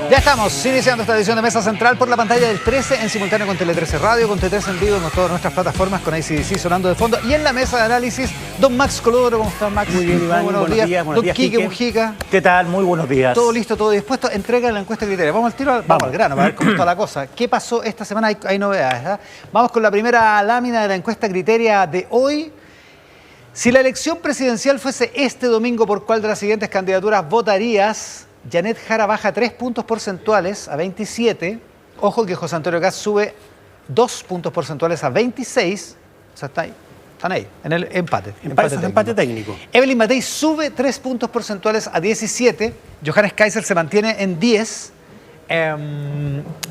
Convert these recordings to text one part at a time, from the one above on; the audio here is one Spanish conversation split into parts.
Ya estamos iniciando esta edición de Mesa Central por la pantalla del 13 en simultáneo con Tele 13 Radio, con Tele 13 en vivo, con todas nuestras plataformas, con AC/DC sonando de fondo. Y en la mesa de análisis, don Max Colodoro. ¿Cómo está, Max? Muy bien, Iván. Buenos días. Don Quique Mujica. ¿Qué tal? Muy buenos días. Todo listo, todo dispuesto. Entrega la encuesta de criterios. Vamos al tiro, vamos al grano, para ver cómo está la cosa. ¿Qué pasó esta semana? Hay novedades, ¿eh? Vamos con la primera lámina de la encuesta criteria de hoy. Si la elección presidencial fuese este domingo, ¿por cuál de las siguientes candidaturas votarías? Janet Jara baja 3 puntos porcentuales a 27. Ojo que José Antonio Kast sube 2 puntos porcentuales a 26. O sea, están ahí, en el empate. Empate técnico. Evelyn Matei sube 3 puntos porcentuales a 17. Johannes Kaiser se mantiene en 10.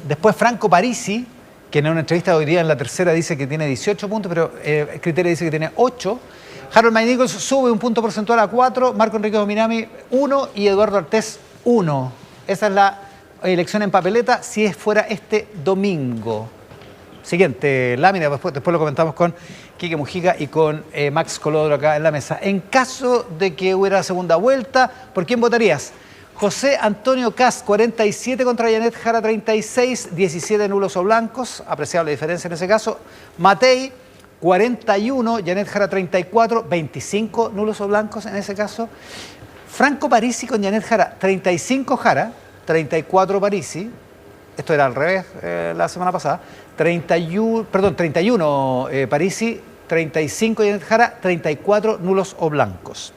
Después Franco Parisi, que en una entrevista de hoy día en la tercera dice que tiene 18 puntos, pero el criterio dice que tiene 8. Harold May Nichols sube 1 punto porcentual a 4. Marco Enrique Dominami 1 y Eduardo Artés 1. Esa es la elección en papeleta si fuera este domingo. Siguiente lámina, después lo comentamos con Quique Mujica y con Max Colodoro acá en la mesa. En caso de que hubiera segunda vuelta, ¿por quién votarías? José Antonio Kast, 47 contra Janet Jara, 36, 17 nulos o blancos, apreciable diferencia en ese caso. Matei, 41, Janet Jara, 34, 25 nulos o blancos en ese caso. Franco Parisi con Janet Jara, 35 Jara, 34 Parisi. Esto era al revés la semana pasada. 31 Parisi, 35 Janet Jara, 34 nulos o blancos.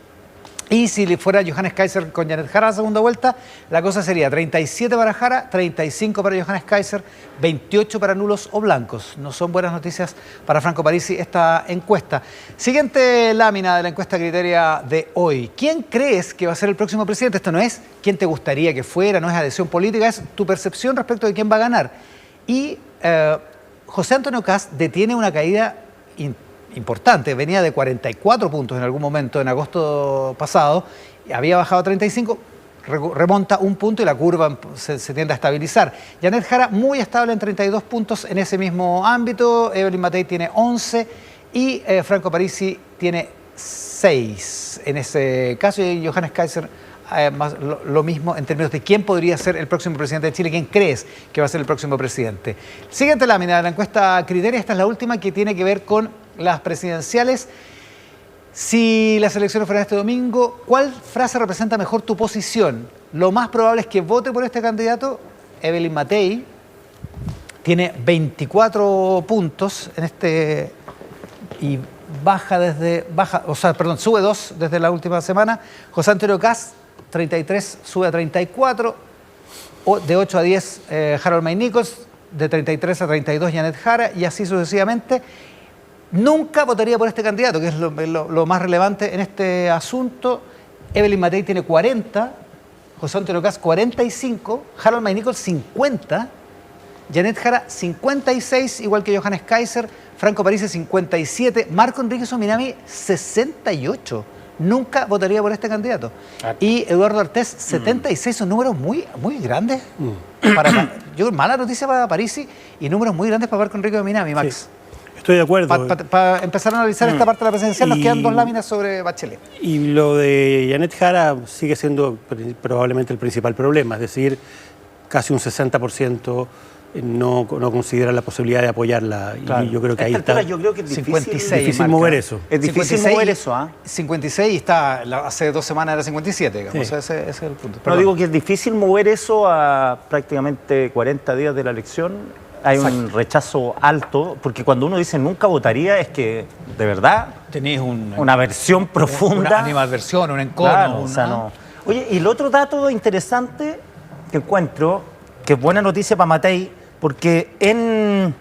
Y si fuera Johannes Kaiser con Janet Jara a la segunda vuelta, la cosa sería 37 para Jara, 35 para Johannes Kaiser, 28 para nulos o blancos. No son buenas noticias para Franco Parisi esta encuesta. Siguiente lámina de la encuesta criteria de hoy. ¿Quién crees que va a ser el próximo presidente? Esto no es quién te gustaría que fuera, no es adhesión política, es tu percepción respecto de quién va a ganar. Y José Antonio Kast detiene una caída importante, venía de 44 puntos en algún momento en agosto pasado, había bajado a 35, remonta 1 punto y la curva se tiende a estabilizar. Janet Jara muy estable en 32 puntos en ese mismo ámbito, Evelyn Matei tiene 11 y Franco Parisi tiene 6 en ese caso, y Johannes Kaiser más lo mismo en términos de quién podría ser el próximo presidente de Chile, quién crees que va a ser el próximo presidente. Siguiente lámina de la encuesta criteria, esta es la última que tiene que ver con las presidenciales. Si las elecciones fueran este domingo, ¿cuál frase representa mejor tu posición? Lo más probable es que vote por este candidato. Evelyn Matei tiene 24 puntos en este y sube 2 desde la última semana. José Antonio Kast, 33, sube a 34. De 8 a 10, Harold May Nichols. De 33 a 32, Janet Jara. Y así sucesivamente. Nunca votaría por este candidato, que es lo más relevante en este asunto. Evelyn Matei tiene 40, José Antonio Kast 45, Harold May Nichols 50, Janet Jara 56, igual que Johannes Kaiser, Franco Parisi 57, Marco Enrique Dominami 68. Nunca votaría por este candidato. Y Eduardo Artés 76, son números muy, muy grandes. Mala noticia para Parisi y números muy grandes para Marco Enrique Dominami, Max. Sí. Estoy de acuerdo. Para empezar a analizar esta parte de la presidencial, nos quedan 2 láminas sobre Bachelet. Y lo de Janet Jara sigue siendo probablemente el principal problema, es decir, casi un 60% no considera la posibilidad de apoyarla. Claro. Y yo creo que ahí está. Yo creo que es difícil, 56, difícil mover eso. Es difícil 56, mover eso, ¿ah? 56 y está, hace 2 semanas era 57, digamos. Sí. Ese es el punto. No, digo que es difícil mover eso a prácticamente 40 días de la elección. Hay un rechazo alto, porque cuando uno dice nunca votaría, es que de verdad tenés una aversión profunda. Una animadversión, un encono. Claro, no. Oye, y el otro dato interesante que encuentro, que es buena noticia para Matei, porque en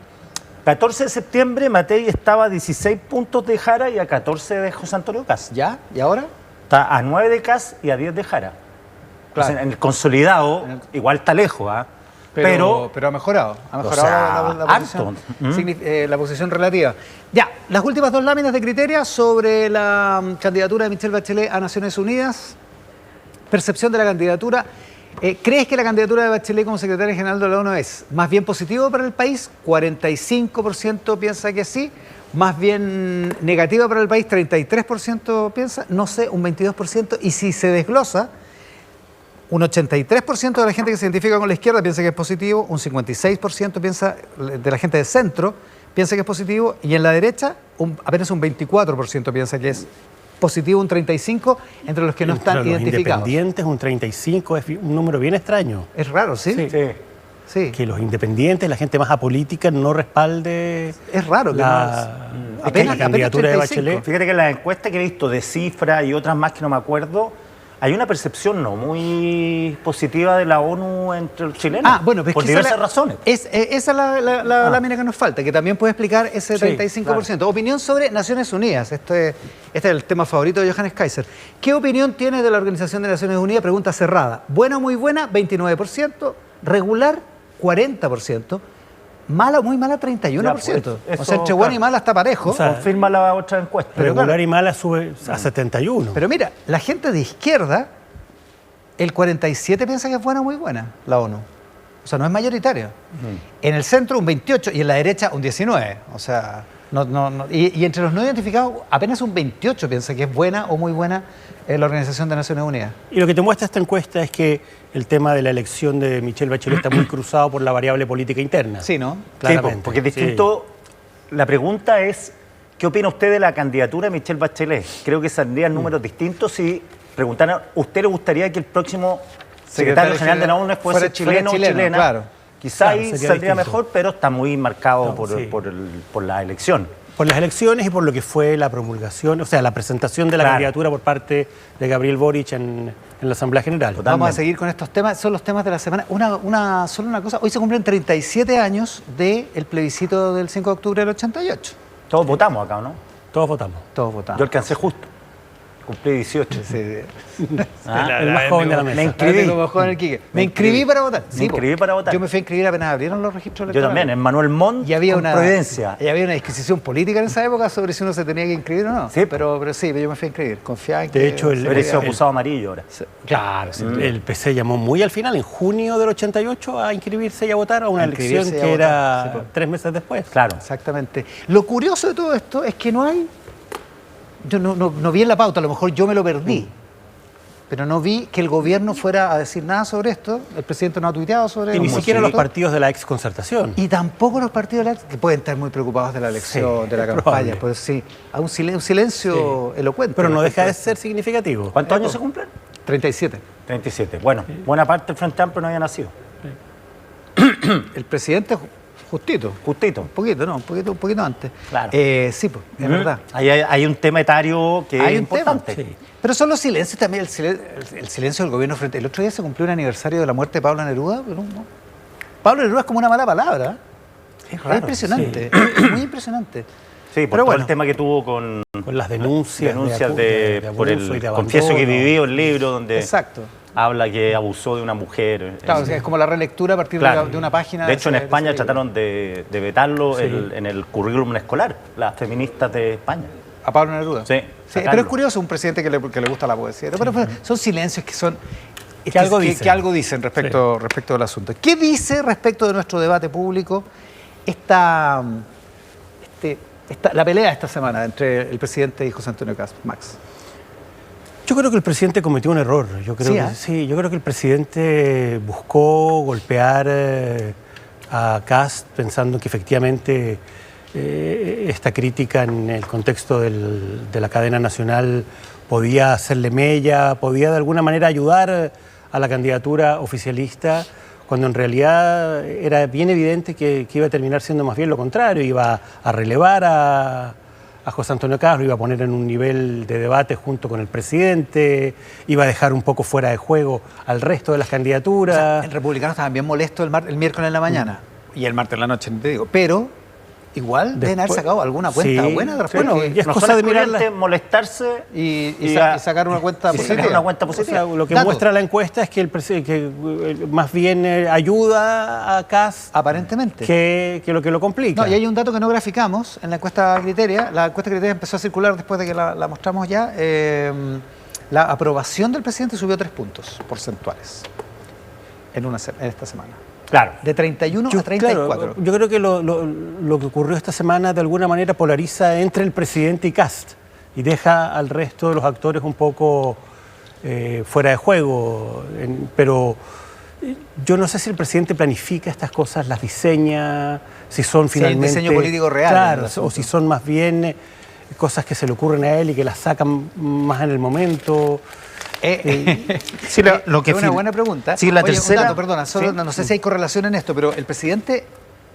14 de septiembre Matei estaba a 16 puntos de Jara y a 14 de José Antonio Kast. ¿Ya? ¿Y ahora? Está a 9 de Kast y a 10 de Jara. Claro. Entonces, en el consolidado, igual está lejos, ¿ah? Pero ha mejorado. Ha mejorado la posición relativa. Ya, las últimas 2 láminas de criteria sobre la candidatura de Michelle Bachelet a Naciones Unidas. Percepción de la candidatura. ¿Crees que la candidatura de Bachelet como secretaria general de la ONU es más bien positivo para el país? 45% piensa que sí. Más bien negativa para el país, 33% piensa. No sé, un 22%. Y si se desglosa, Un 83% de la gente que se identifica con la izquierda piensa que es positivo, un 56% piensa, de la gente de centro piensa que es positivo, y en la derecha apenas un 24% piensa que es positivo, un 35% entre los que no están identificados. Los independientes, un 35%, es un número bien extraño. Es raro, ¿sí? Sí. Que los independientes, la gente más apolítica, no respalde es raro que la apenas candidatura de 35. Bachelet. Fíjate que en las encuestas que he visto de Cifra y otras más que no me acuerdo, hay una percepción no muy positiva de la ONU entre los chilenos. Bueno, pues por diversas razones. Esa es la lámina que nos falta, que también puede explicar ese 35%. Claro. Opinión sobre Naciones Unidas. Este es el tema favorito de Johannes Kaiser. ¿Qué opinión tiene de la Organización de Naciones Unidas? Pregunta cerrada. Buena o muy buena, 29%. Regular, 40%. Mala o muy mala, 31%. Pues, o sea, entre buena y mala está parejo. O sea, confirma la otra encuesta. Regular y mala sube a 71%. Pero mira, la gente de izquierda, el 47% piensa que es buena o muy buena la ONU. O sea, no es mayoritaria. En el centro un 28% y en la derecha un 19%. O sea, y entre los no identificados apenas un 28% piensa que es buena o muy buena la Organización de Naciones Unidas. Y lo que te muestra esta encuesta es que el tema de la elección de Michelle Bachelet está muy cruzado por la variable política interna. Sí, ¿no? Claramente. Sí, porque es distinto. Sí. La pregunta es, ¿qué opina usted de la candidatura de Michelle Bachelet? Creo que saldrían números distintos si preguntaran, ¿usted le gustaría que el próximo secretario general de la ONU fuese chileno o chilena? Claro. Quizá ahí saldría mejor, pero está muy marcado por la elección. Por las elecciones y por lo que fue la promulgación, o sea, la presentación de la candidatura por parte de Gabriel Boric en la Asamblea General. Totalmente. Vamos a seguir con estos temas, son los temas de la semana. Solo una cosa, hoy se cumplen 37 años del plebiscito del 5 de octubre del 88. Todos votamos acá, ¿no? Todos votamos. Todos votamos. Yo alcancé justo. Cumplí 18. Sí. El más joven de la mesa. Me inscribí. Como joven el Quique. Me inscribí para votar. Me inscribí para votar. Yo me fui a inscribir apenas abrieron los registros electorales. Yo también, en Manuel Montt, y había Providencia. Y había una disquisición política en esa época sobre si uno se tenía que inscribir o no. Sí. Pero sí, yo me fui a inscribir. Confiaba en que... De hecho, el acusado amarillo ahora. Claro. Sí. El PC llamó muy al final, en junio del 88, a inscribirse y a votar a una elección que era 3 meses después. Claro. Exactamente. Lo curioso de todo esto es que no hay... Yo no vi en la pauta, a lo mejor yo me lo perdí, pero no vi que el gobierno fuera a decir nada sobre esto, el presidente no ha tuiteado sobre esto. Y ni siquiera los partidos de la exconcertación. Y tampoco los partidos de la que pueden estar muy preocupados de la elección, de la campaña, pues sí, a un silencio elocuente. Pero no deja de ser significativo. ¿Cuántos años se cumplen? 37. 37. Bueno, buena parte del Frente Amplio no había nacido. El presidente... Justito. Un poquito antes. Claro. Sí, pues, es verdad. Hay un tema etario que es importante. Sí. Pero son los silencios también, el silencio del gobierno frente... El otro día se cumplió un aniversario de la muerte de Pablo Neruda, pero no. Pablo Neruda es como una mala palabra. Es raro. Es impresionante, es muy impresionante. Sí, por todo el tema que tuvo con las denuncias de abuso por el y de abandono. Confieso que viví, el libro donde... Exacto. Habla que abusó de una mujer. Claro, es como la relectura a partir de una página. De hecho, en España trataron de vetarlo en el currículum escolar, las feministas de España. ¿A Pablo Neruda? Sí. Pero es curioso, un presidente que le gusta la poesía. Pero son silencios que son... Que algo dicen respecto del asunto. ¿Qué dice respecto de nuestro debate público la pelea de esta semana entre el presidente y José Antonio Kast, Max? Yo creo que el presidente cometió un error. Yo creo que el presidente buscó golpear a Kast pensando que efectivamente esta crítica en el contexto de la cadena nacional podía hacerle mella, podía de alguna manera ayudar a la candidatura oficialista, cuando en realidad era bien evidente que iba a terminar siendo más bien lo contrario, iba a relevar a José Antonio Kast, lo iba a poner en un nivel de debate junto con el presidente, iba a dejar un poco fuera de juego al resto de las candidaturas. O sea, el republicano estaba bien molesto el miércoles en la mañana y el martes en la noche, te digo, pero igual deben haber sacado alguna cuenta buena de respuesta. Bueno, y es cosa de mirarla, molestarse y sacar una cuenta positiva. Una cuenta positiva. O sea, lo que muestra la encuesta es que más bien ayuda a Kast aparentemente que lo complica. No, y hay un dato que no graficamos en la encuesta Criteria. La encuesta Criteria empezó a circular después de que la mostramos ya. La aprobación del presidente subió 3 puntos porcentuales en esta semana. Claro. De 31 a 34. Claro, yo creo que lo que ocurrió esta semana de alguna manera polariza entre el presidente y Kast y deja al resto de los actores un poco fuera de juego, pero yo no sé si el presidente planifica estas cosas, las diseña, si son finalmente... el diseño político real. Claro, o si son más bien cosas que se le ocurren a él y que las sacan más en el momento. Sí, lo que es una buena pregunta. Sí, la Oye, tercera... un dato, perdona, solo, ¿sí? No sé si hay correlación en esto, pero el presidente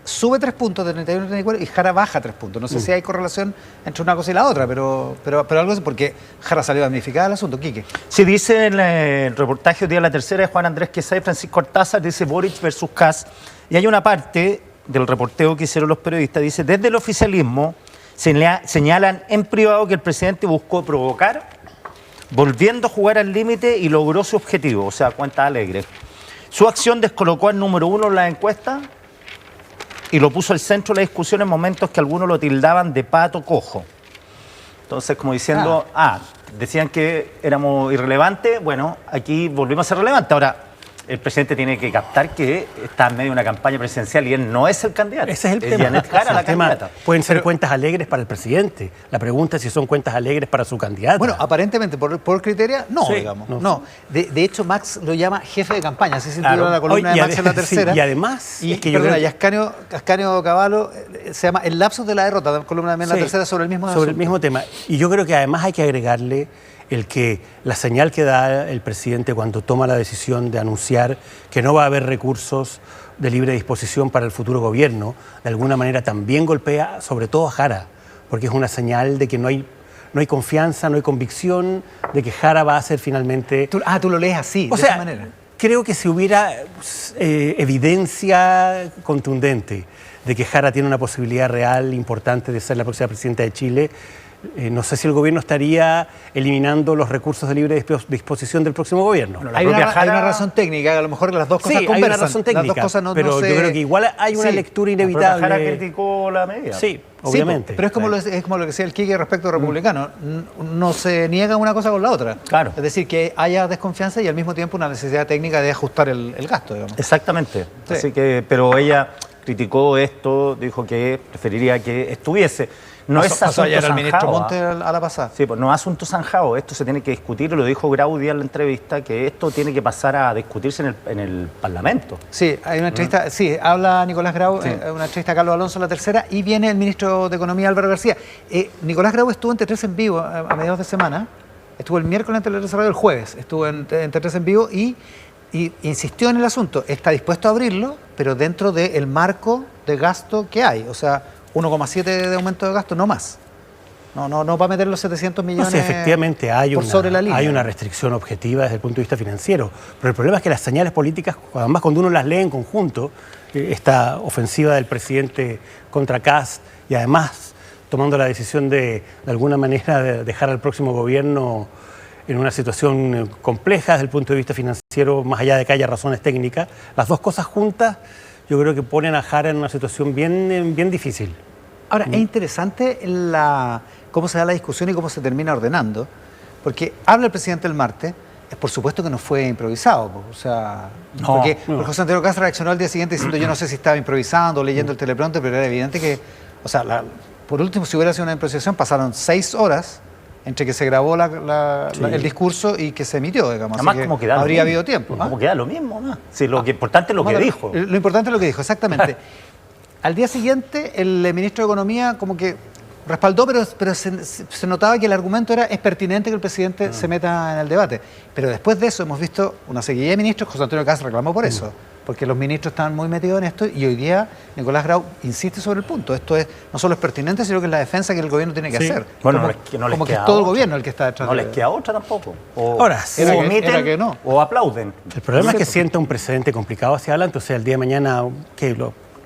sube 3 puntos de 31 a 34 y Jara baja 3 puntos. No sé si hay correlación entre una cosa y la otra, pero algo así, porque Jara salió damnificada del asunto. Quique. Sí, dice en el reportaje hoy día La Tercera de Juan Andrés Quesada y Francisco Artázar, dice Boric versus Kast, y hay una parte del reporteo que hicieron los periodistas, dice, desde el oficialismo señalan en privado que el presidente buscó provocar, volviendo a jugar al límite y logró su objetivo, o sea, cuentas alegres. Su acción descolocó al número 1 en la encuesta y lo puso al centro de la discusión en momentos que algunos lo tildaban de pato cojo. Entonces, como diciendo, decían que éramos irrelevantes, bueno, aquí volvimos a ser relevantes. Ahora, el presidente tiene que captar que está en medio de una campaña presidencial y él no es el candidato. Ese es el tema. Janet Jara, la candidata. Pueden ser cuentas alegres para el presidente. La pregunta es si son cuentas alegres para su candidata. Bueno, aparentemente, por criterio, no, Sí, digamos. no. No. De hecho, Max lo llama jefe de campaña. Así se titula la columna de Max en La Tercera. Sí, y además... Y, es que yo perdona, creo y Ascanio Cavallo se llama El lapsus de la derrota, columna también en La Tercera sobre el mismo sobre el asunto. mismo tema. Y yo creo que además hay que agregarle el que la señal que da el presidente cuando toma la decisión de anunciar que no va a haber recursos de libre disposición para el futuro gobierno, de alguna manera también golpea sobre todo a Jara, porque es una señal de que no hay confianza, no hay convicción de que Jara va a ser finalmente... Tú lo lees así, O de sea, esa manera. creo que si hubiera evidencia contundente de que Jara tiene una posibilidad real importante de ser la próxima presidenta de Chile, no sé si el gobierno estaría eliminando los recursos de libre disposición del próximo gobierno. Bueno, hay una razón técnica, a lo mejor las dos cosas Sí, conversan. hay una razón técnica, las dos cosas pero yo creo que igual hay una lectura inevitable. Jara criticó la medida. Sí, obviamente. Sí, pero es como lo que decía el Quique respecto a republicano. No se niega una cosa con la otra. Claro. Es decir, que haya desconfianza y al mismo tiempo una necesidad técnica de ajustar el gasto, digamos. Exactamente. Sí. Así que, pero ella criticó esto, dijo que preferiría que estuviese. No es Pasó asunto ayer al ministro zanjado, Monte a la pasada. Sí, pues no es asunto zanjado, esto se tiene que discutir, lo dijo Grau Díaz en la entrevista, que esto tiene que pasar a discutirse en el Parlamento. Sí, hay una entrevista, habla Nicolás Grau, Sí. una entrevista a Carlos Alonso en La Tercera, y viene el ministro de Economía Álvaro García. Nicolás Grau estuvo en T3 en vivo a mediados de semana, estuvo el miércoles en Televisión Radio, el jueves, estuvo en T3 en vivo y insistió en el asunto, está dispuesto a abrirlo, pero dentro del marco de gasto que hay, o sea, 1,7 de aumento de gasto, no más. No va a meter los 700 millones No, sí, efectivamente por sobre la línea. hay una restricción objetiva desde el punto de vista financiero, pero el problema es que las señales políticas, además cuando uno las lee en conjunto, esta ofensiva del presidente contra Kast y además tomando la decisión de alguna manera de dejar al próximo gobierno en una situación compleja desde el punto de vista financiero, más allá de que haya razones técnicas, las dos cosas juntas yo creo que ponen a Jara en una situación bien difícil. Ahora, es interesante cómo se da la discusión y cómo se termina ordenando, porque habla el presidente el martes, por supuesto que no fue improvisado, o sea, porque José Antonio Kast reaccionó al día siguiente diciendo yo no sé si estaba improvisando o leyendo el teleprompter, pero era evidente que, o sea, por último, si hubiera sido una improvisación, pasaron 6 horas entre que se grabó el discurso y que se emitió, digamos. Además, así que como que da habría lo habido mismo. tiempo. Como que da lo mismo, ¿no? Sí, lo importante es lo que dijo. Lo importante es lo que dijo, exactamente. Al día siguiente, el ministro de Economía como que respaldó, pero se notaba que el argumento es pertinente que el presidente se meta en el debate. Pero después de eso hemos visto una seguidilla de ministros, José Antonio Kast reclamó por eso, porque los ministros estaban muy metidos en esto y hoy día Nicolás Grau insiste sobre el punto. Esto no solo es pertinente, sino que es la defensa que el gobierno tiene que hacer. Bueno, como que es todo el gobierno el que está detrás No de les queda otra tampoco. Ahora, o omiten era que no. o aplauden. El problema es que sienta un precedente complicado hacia adelante. O sea, el día de mañana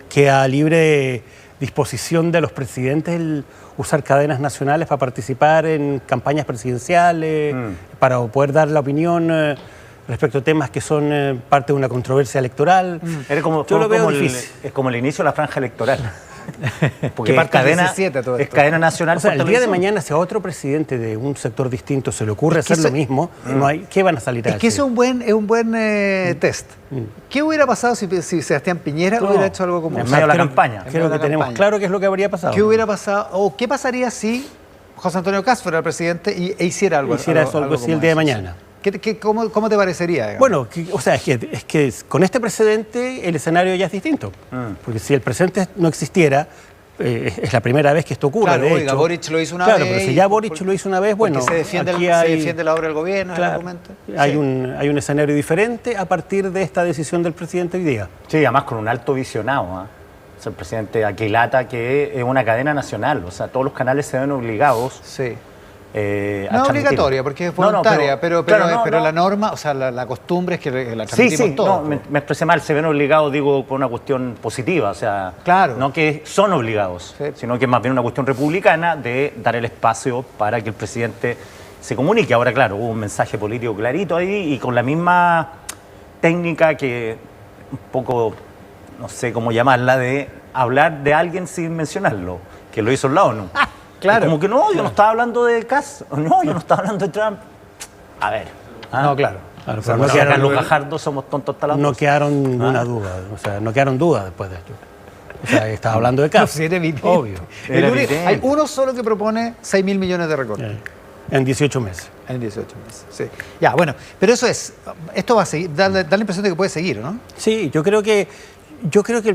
queda libre disposición de los presidentes el usar cadenas nacionales para participar en campañas presidenciales, para poder dar la opinión respecto a temas que son parte de una controversia electoral. Yo lo veo difícil. Es como el inicio de la franja electoral. Porque Que es parte el cadena, 17 todo es esto. cadena nacional. O sea, por el día de televisión. mañana, si a otro presidente de un sector distinto se le ocurre Es que hacer lo eso- mismo, ¿qué van a salir a Es que decir? eso es un buen test. ¿Qué hubiera pasado si Sebastián Piñera hubiera hecho algo como en eso? medio de la creo- campaña. Creo que tenemos campaña. claro qué es lo que habría pasado. ¿Qué hubiera pasado? ¿O qué pasaría si José Antonio Kast fuera el presidente e hiciera algo? Hiciera algo así como el día de eso? mañana. ¿Cómo te parecería? Digamos? Bueno, es que con este precedente el escenario ya es distinto. Porque si el precedente no existiera, es la primera vez que esto ocurre. Claro, de hecho. Boric lo hizo una claro, vez. Pero si ya Boric lo hizo una vez, bueno, se defiende, aquí se defiende la obra del gobierno, claro, el argumento. hay un escenario diferente a partir de esta decisión del presidente hoy día. Sí, además con un alto visionado. O sea, el presidente aquilata que es una cadena nacional. O sea, todos los canales se ven obligados. Sí. A No es transmitir. obligatoria, porque es voluntaria, pero claro, la norma, o sea, la costumbre es que la transmitimos todos. No, me expresé mal, se ven obligados, digo, por una cuestión positiva, o sea, Claro. no que son obligados, Sí. sino que es más bien una cuestión republicana de dar el espacio para que el presidente se comunique. Ahora, claro, hubo un mensaje político clarito ahí y con la misma técnica que un poco, no sé cómo llamarla, de hablar de alguien sin mencionarlo, que lo hizo en la ONU. Claro. Como que no, yo no estaba hablando de Kass, no, yo no estaba hablando de Trump. A ver. No, claro. Claro, O sea, pero no quedaron los Gajardos, somos tontos hasta las no 12. quedaron ninguna duda, o sea, no quedaron dudas después de esto. O sea, estaba hablando de No, Kass, si era evidente. obvio, Era Hay evidente. uno solo que propone 6.000 millones de recortes. en 18 meses. En 18 meses, sí. Ya, bueno, pero esto va a seguir, da la impresión de que puede seguir, ¿no? Sí, yo creo que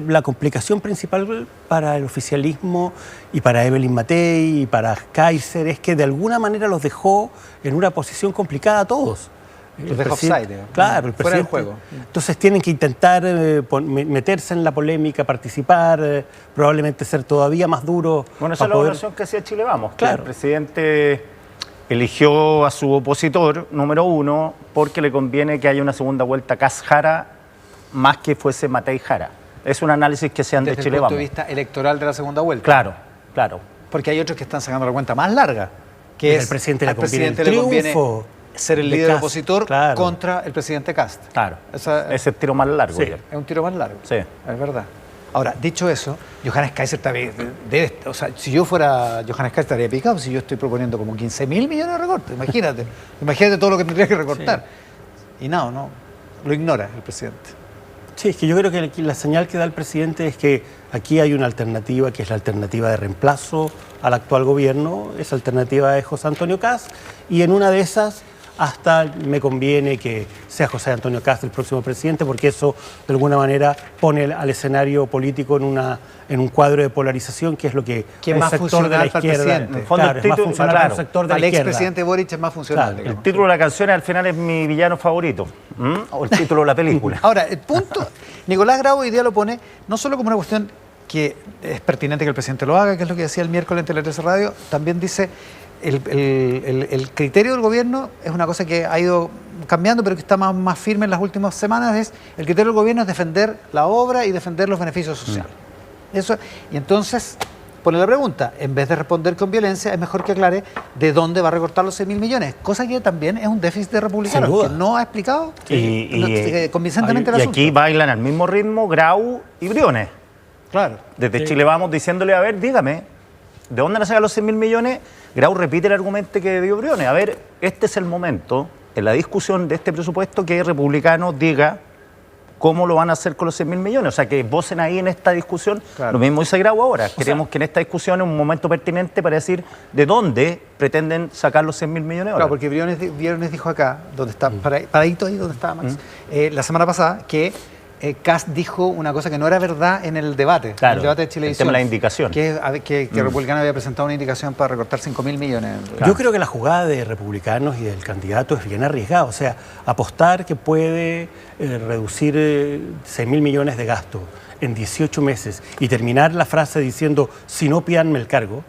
la complicación principal para el oficialismo y para Evelyn Matei y para Kaiser es que de alguna manera los dejó en una posición complicada a todos. Los deja offside, digamos. Claro, el Fuera del presidente. juego. Entonces tienen que intentar meterse en la polémica, participar, probablemente ser todavía más duros. Bueno, esa es la evaluación que hacía Chile Vamos. Que Claro. el presidente eligió a su opositor número 1 porque le conviene que haya una segunda vuelta Kass-Jara más que fuese Matei-Jara. Es un análisis que se han de Desde el Chile punto de Vamos. vista electoral de la segunda vuelta. Claro, claro. Porque hay otros que están sacando la cuenta más larga, que Al es presidente le al conviene presidente el le conviene triunfo ser el de líder Kast, opositor claro. contra el presidente Kast. Claro. Esa- Ese tiro más largo. Sí. ya. Es un tiro más largo. Sí. Es verdad. Ahora, dicho eso, Johannes Kaiser también debe, o sea, si yo fuera Johannes Kaiser estaría picado si yo estoy proponiendo como 15.000 millones de recortes. Imagínate. Imagínate todo lo que tendría que recortar. Y no, lo ignora el presidente. Sí, es que yo creo que la señal que da el presidente es que aquí hay una alternativa, que es la alternativa de reemplazo al actual gobierno, esa alternativa es José Antonio Kast, y en una de esas hasta me conviene que sea José Antonio Kast el próximo presidente, porque eso de alguna manera pone al escenario político en un cuadro de polarización, que es lo que Que es el más sector de la funcional para el izquierda, presidente. En el fondo, claro, es más título- funcional claro, para el sector de Al la izquierda. expresidente Boric es más funcional. Claro, digamos. El título de la canción al final es mi villano favorito. O el título de la película. Ahora, el punto, Nicolás Grau hoy día lo pone no solo como una cuestión que es pertinente que el presidente lo haga, que es lo que decía el miércoles en Tele 13 Radio, también dice el criterio del gobierno es una cosa que ha ido cambiando, pero que está más firme en las últimas semanas, es el criterio del gobierno es defender la obra y defender los beneficios sociales. Eso, y entonces pone la pregunta, en vez de responder con violencia, es mejor que aclare de dónde va a recortar los 6.000 millones, cosa que también es un déficit de republicanos, Sin duda. que no ha explicado convincentemente el Y asunto. aquí bailan al mismo ritmo Grau y Briones. Claro. Desde Chile Vamos diciéndole, a ver, dígame, ¿de dónde van a sacar los 6.000 millones? Grau repite el argumento que dio Briones. A ver, este es el momento, en la discusión de este presupuesto, que Republicanos diga cómo lo van a hacer con los 6.000 millones. O sea, que vocen ahí en esta discusión. Claro. Lo mismo dice Grau ahora. Queremos que en esta discusión es un momento pertinente para decir de dónde pretenden sacar los 6.000 millones ahora. Claro, porque Briones dijo acá, donde está, paradito ahí donde estaba Max, la semana pasada, que Kast dijo una cosa que no era verdad en el debate, Claro, en el debate de el Chilevisión. tema de la indicación. Que Republicano había presentado una indicación para recortar 5.000 millones. Yo creo que la jugada de republicanos y del candidato es bien arriesgada. O sea, apostar que puede reducir 6.000 millones de gasto en 18 meses y terminar la frase diciendo, si no, pídanme el cargo.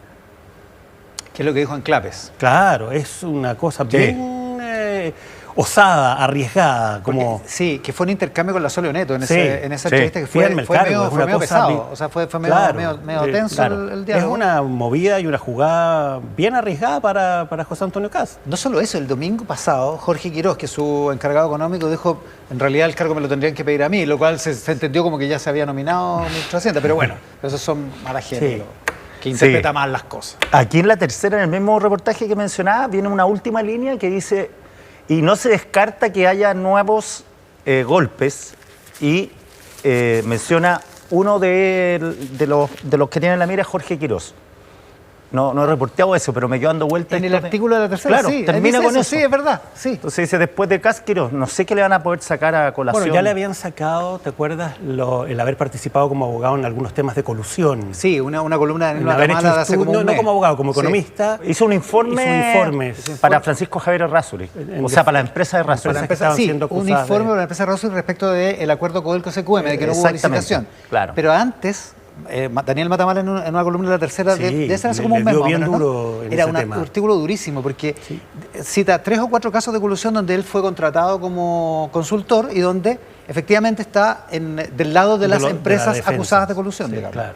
Que es lo que dijo en Clapes. Claro, es una cosa Sí. bien osada, arriesgada. Como... Porque, sí, que fue un intercambio con la Sole Neto en, Sí, en esa sí. entrevista que Pídanme el fue cargo, medio, es fue una medio cosa pesado. bien- O sea, fue medio, Claro, medio tenso claro. el Es diálogo. una movida y una jugada bien arriesgada para José Antonio Kast. No solo eso, el domingo pasado, Jorge Quirós, que es su encargado económico, dijo, en realidad el cargo me lo tendrían que pedir a mí, lo cual se entendió como que ya se había nominado ministro de Hacienda, pero bueno, esos son mala gente, Sí. que interpreta Sí. mal las cosas. Aquí en la tercera, en el mismo reportaje que mencionaba, viene una última línea que dice, y no se descarta que haya nuevos golpes, y menciona uno de los que tiene en la mira, Jorge Quirós. No he reporteado eso, pero me quedo dando vueltas. En el artículo de la tercera, claro, sí, termina con eso. Sí, es verdad. Sí. Entonces dice, después de Casquero, no sé qué le van a poder sacar a colación. Bueno, ya le habían sacado, ¿te acuerdas? El haber participado como abogado en algunos temas de colusión. Sí, una columna en haber hecho Guatemala hace como un mes. no como abogado, como economista. Hizo un informe para Francisco Javier Errázuriz. O sea, para la empresa de Errázuriz. Sí, un informe para la empresa Errázuriz respecto del acuerdo Codelco-SQM, de que no hubo licitación. Claro. Pero antes... Daniel Matamala en una columna de la tercera de esa hace como un mes más o menos, ¿no? Era un artículo durísimo porque cita 3 o 4 casos de colusión donde él fue contratado como consultor y donde efectivamente está del lado de las empresas acusadas de colusión, digamos. Claro.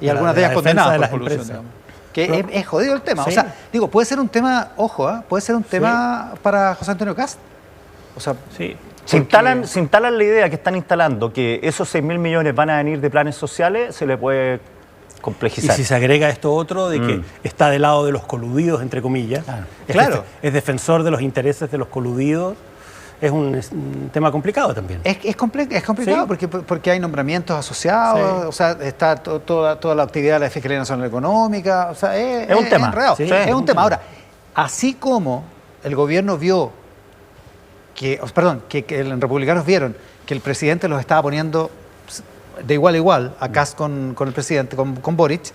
Y algunas de ellas condenadas por colusión, digamos. Que es jodido el tema. Sí. O sea, digo, puede ser un tema, ojo, puede ser un tema para José Antonio Cast. O sea, sí. Si instalan la idea que están instalando, que esos 6.000 millones van a venir de planes sociales, se le puede complejizar. Y si se agrega esto otro, de que está del lado de los coludidos, entre comillas, es defensor de los intereses de los coludidos, es un tema complicado también. Es complicado porque hay nombramientos asociados, o sea, está toda la actividad de la Fiscalía Nacional Económica, o sea, es un tema. Es un tema. Ahora, así como el gobierno vio que los republicanos vieron que el presidente los estaba poniendo de igual a igual, a Kast con el presidente, con Boric,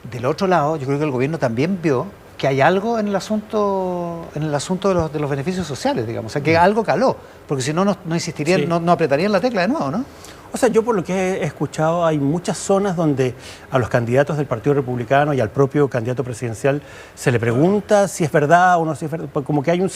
del otro lado, yo creo que el gobierno también vio que hay algo en el asunto de los beneficios sociales, digamos, o sea, que algo caló, porque si no insistirían, no apretarían la tecla de nuevo, ¿no? O sea, yo por lo que he escuchado, hay muchas zonas donde a los candidatos del Partido Republicano y al propio candidato presidencial se le pregunta si es verdad o no si es verdad. Como que hay un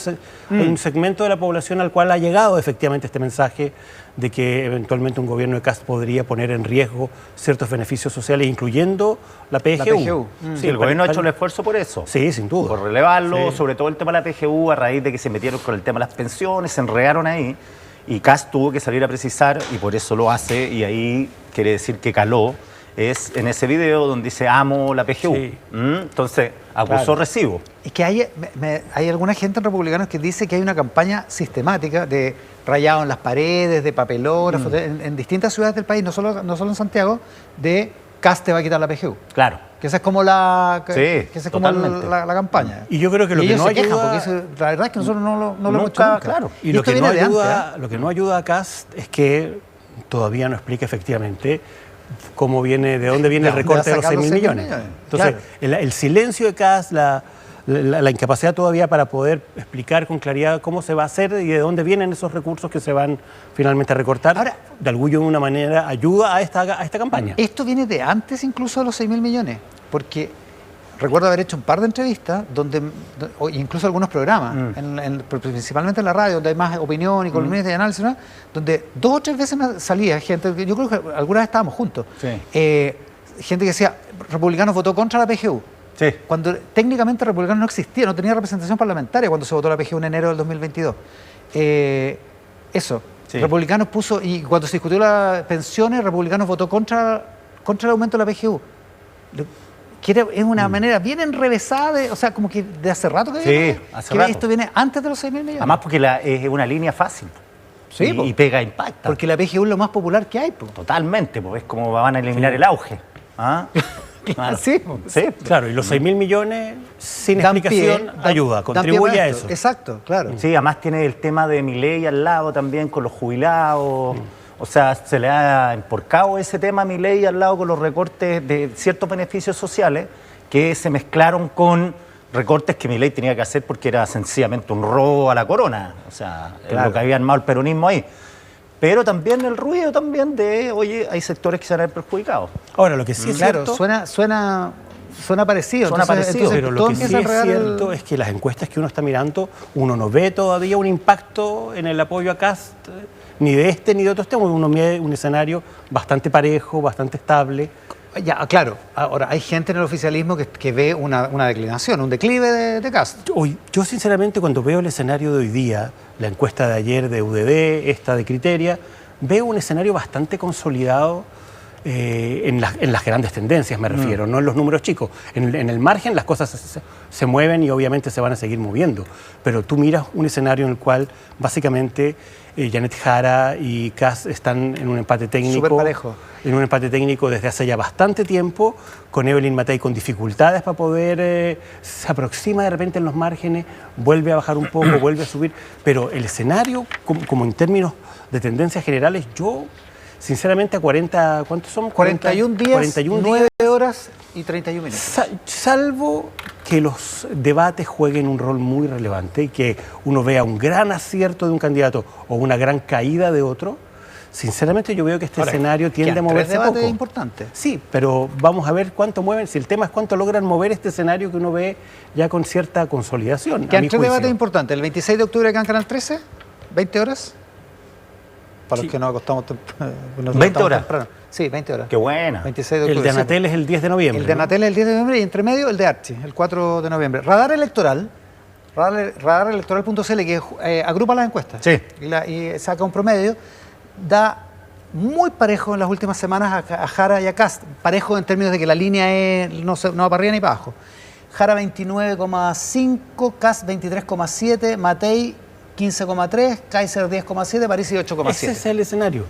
segmento de la población al cual ha llegado efectivamente este mensaje de que eventualmente un gobierno de Kast podría poner en riesgo ciertos beneficios sociales, incluyendo la PGU. Sí, el gobierno ha hecho un esfuerzo por eso. Sí, sin duda. Por relevarlo, sobre todo el tema de la PGU, a raíz de que se metieron con el tema de las pensiones, se enredaron ahí. Y Kast tuvo que salir a precisar, y por eso lo hace, y ahí quiere decir que caló, es en ese video donde dice amo la PGU. Sí. Entonces, acusó recibo. Es que hay alguna gente en republicanos que dice que hay una campaña sistemática de rayado en las paredes, de papelógrafos, en distintas ciudades del país, no solo en Santiago, de Kast te va a quitar la PGU. Claro. Que esa es como la campaña. Y yo creo que lo que no ayuda... Porque la verdad es que nosotros no lo hemos hecho nunca. Claro. Y lo que no ayuda a Kast es que todavía no explica efectivamente de dónde viene el recorte de los 6.000 millones. Entonces, el silencio de Kast, la incapacidad todavía para poder explicar con claridad cómo se va a hacer y de dónde vienen esos recursos que se van finalmente a recortar, ahora, de alguna manera ayuda a esta campaña. Esto viene de antes incluso de los 6.000 millones, porque recuerdo haber hecho un par de entrevistas, incluso algunos programas, principalmente en la radio, donde hay más opinión y columnas de análisis, ¿no? Donde 2 o 3 veces me salía gente, yo creo que alguna vez estábamos juntos, gente que decía, republicanos votó contra la PGU. Sí. Cuando técnicamente Republicano no existía, no tenía representación parlamentaria cuando se votó la PGU en enero del 2022. Republicanos puso, y cuando se discutió las pensiones, Republicanos votó contra el aumento de la PGU. Es una manera bien enrevesada, o sea, como que de hace rato que viene. Esto viene antes de los 6.000 millones. Además porque es una línea fácil. Sí, y pega, impacta. Porque la PGU es lo más popular que hay. Totalmente, es como van a eliminar el auge. Claro. Claro, y los 6.000 millones sin explicación ayuda, contribuye a eso. Exacto, claro. Sí, además tiene el tema de Milei al lado también con los jubilados. O sea, se le ha emporcado ese tema a Milei al lado con los recortes de ciertos beneficios sociales que se mezclaron con recortes que Milei tenía que hacer porque era sencillamente un robo a la corona. O sea, lo que había armado el peronismo ahí. Pero también el ruido también de, oye, hay sectores que se van a ver perjudicados. Ahora, lo que sí es cierto... Suena parecido. Pero lo que sí es cierto es que las encuestas que uno está mirando, uno no ve todavía un impacto en el apoyo a Kast, ni de este ni de otros temas. Uno ve un escenario bastante parejo, bastante estable. Ya, claro. Ahora, hay gente en el oficialismo que ve una declinación, un declive de Kast. Yo, sinceramente, cuando veo el escenario de hoy día, la encuesta de ayer de UDD, esta de Criteria, veo un escenario bastante consolidado en las grandes tendencias me refiero, no en los números chicos. En el margen las cosas se mueven y obviamente se van a seguir moviendo. Pero tú miras un escenario en el cual básicamente Janet Jara y Kast están en un empate técnico. Súper parejo. En un empate técnico desde hace ya bastante tiempo, con Evelyn Matei con dificultades para poder, se aproxima de repente en los márgenes, vuelve a bajar un poco, vuelve a subir. Pero el escenario, como en términos de tendencias generales, yo... Sinceramente, a 40, ¿cuántos somos? 41 días, 41 9 horas y 31 minutos. Salvo que los debates jueguen un rol muy relevante y que uno vea un gran acierto de un candidato o una gran caída de otro, sinceramente yo veo que este escenario tiende a moverse poco. Debates importantes. Sí, pero vamos a ver cuánto mueven. Si el tema es cuánto logran mover este escenario que uno ve ya con cierta consolidación. Quedan 3 debates importantes. El 26 de octubre acá en Canal 13, 20 horas. Para los que nos acostamos temprano. 20 horas. Temprano. Sí, 20 horas. Qué buena. 26 de octubre. El de Anatel es el 10 de noviembre. El de Anatel es el 10 de noviembre y entre medio el de Archie, el 4 de noviembre. Radar Electoral, radarelectoral.cl, que agrupa las encuestas y saca un promedio, da muy parejo en las últimas semanas a Jara y a Kast. Parejo en términos de que la línea no va para arriba ni para abajo. Jara 29,5, Kast 23,7, Matei 15,3, Kaiser 10,7, Parisi 8,7. Ese es el escenario.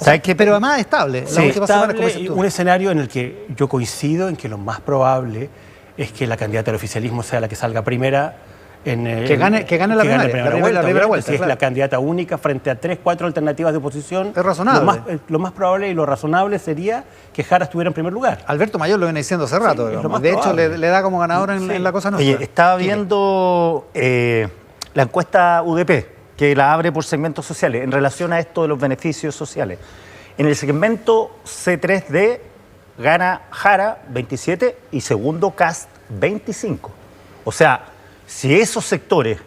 ¿Sabes qué? Pero además estable. Sí, estable, un escenario en el que yo coincido en que lo más probable es que la candidata del oficialismo sea la que salga primera. Que gane la primera vuelta. Si es la candidata única frente a 3, 4 alternativas de oposición. Es razonable. Lo más probable y lo razonable sería que Jara estuviera en primer lugar. Alberto Mayor lo viene diciendo hace rato. De hecho, le da como ganador en la cosa nuestra. Oye, estaba viendo la encuesta UDP, que la abre por segmentos sociales, en relación a esto de los beneficios sociales. En el segmento C3D gana Jara 27 y segundo Kast 25. O sea, si esos sectores,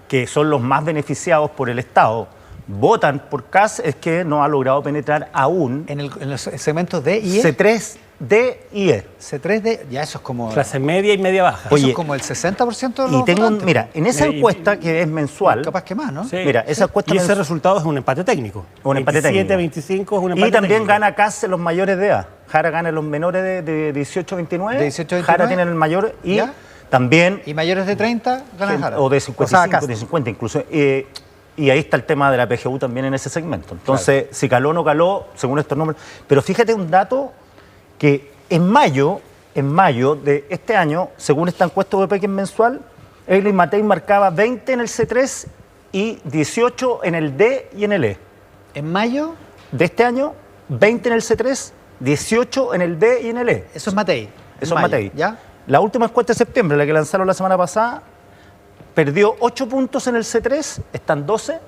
que son los más beneficiados por el Estado, votan por Kast, es que no ha logrado penetrar aún en los segmentos D y E. C3D y E. C3D, ya eso es como... Clase media y media baja. Eso es como el 60% de los votantes. Mira, en esa encuesta que es mensual... Capaz que más, ¿no? Sí, mira, esa encuesta... Y ese resultado es un empate técnico. Un empate técnico. 27-25 es un empate Y también técnico. gana Kast en los mayores de edad. Jara gana en los menores de 18-29. De 18-29. Jara tiene el mayor y ¿Ya? también... Y mayores de 30 gana Jara. O de 55, de 50 incluso. Y ahí está el tema de la PGU también en ese segmento. Entonces, si caló o no caló, según estos números. Pero fíjate un dato que en mayo de este año, según esta encuesta UDP que es mensual, Evelyn Matei marcaba 20 en el C3 y 18 en el D y en el E. ¿En mayo? De este año, 20 en el C3, 18 en el D y en el E. Eso es Matei. Eso es Matei. ¿Ya? La última encuesta de septiembre, la que lanzaron la semana pasada, perdió 8 puntos en el C3, están 12,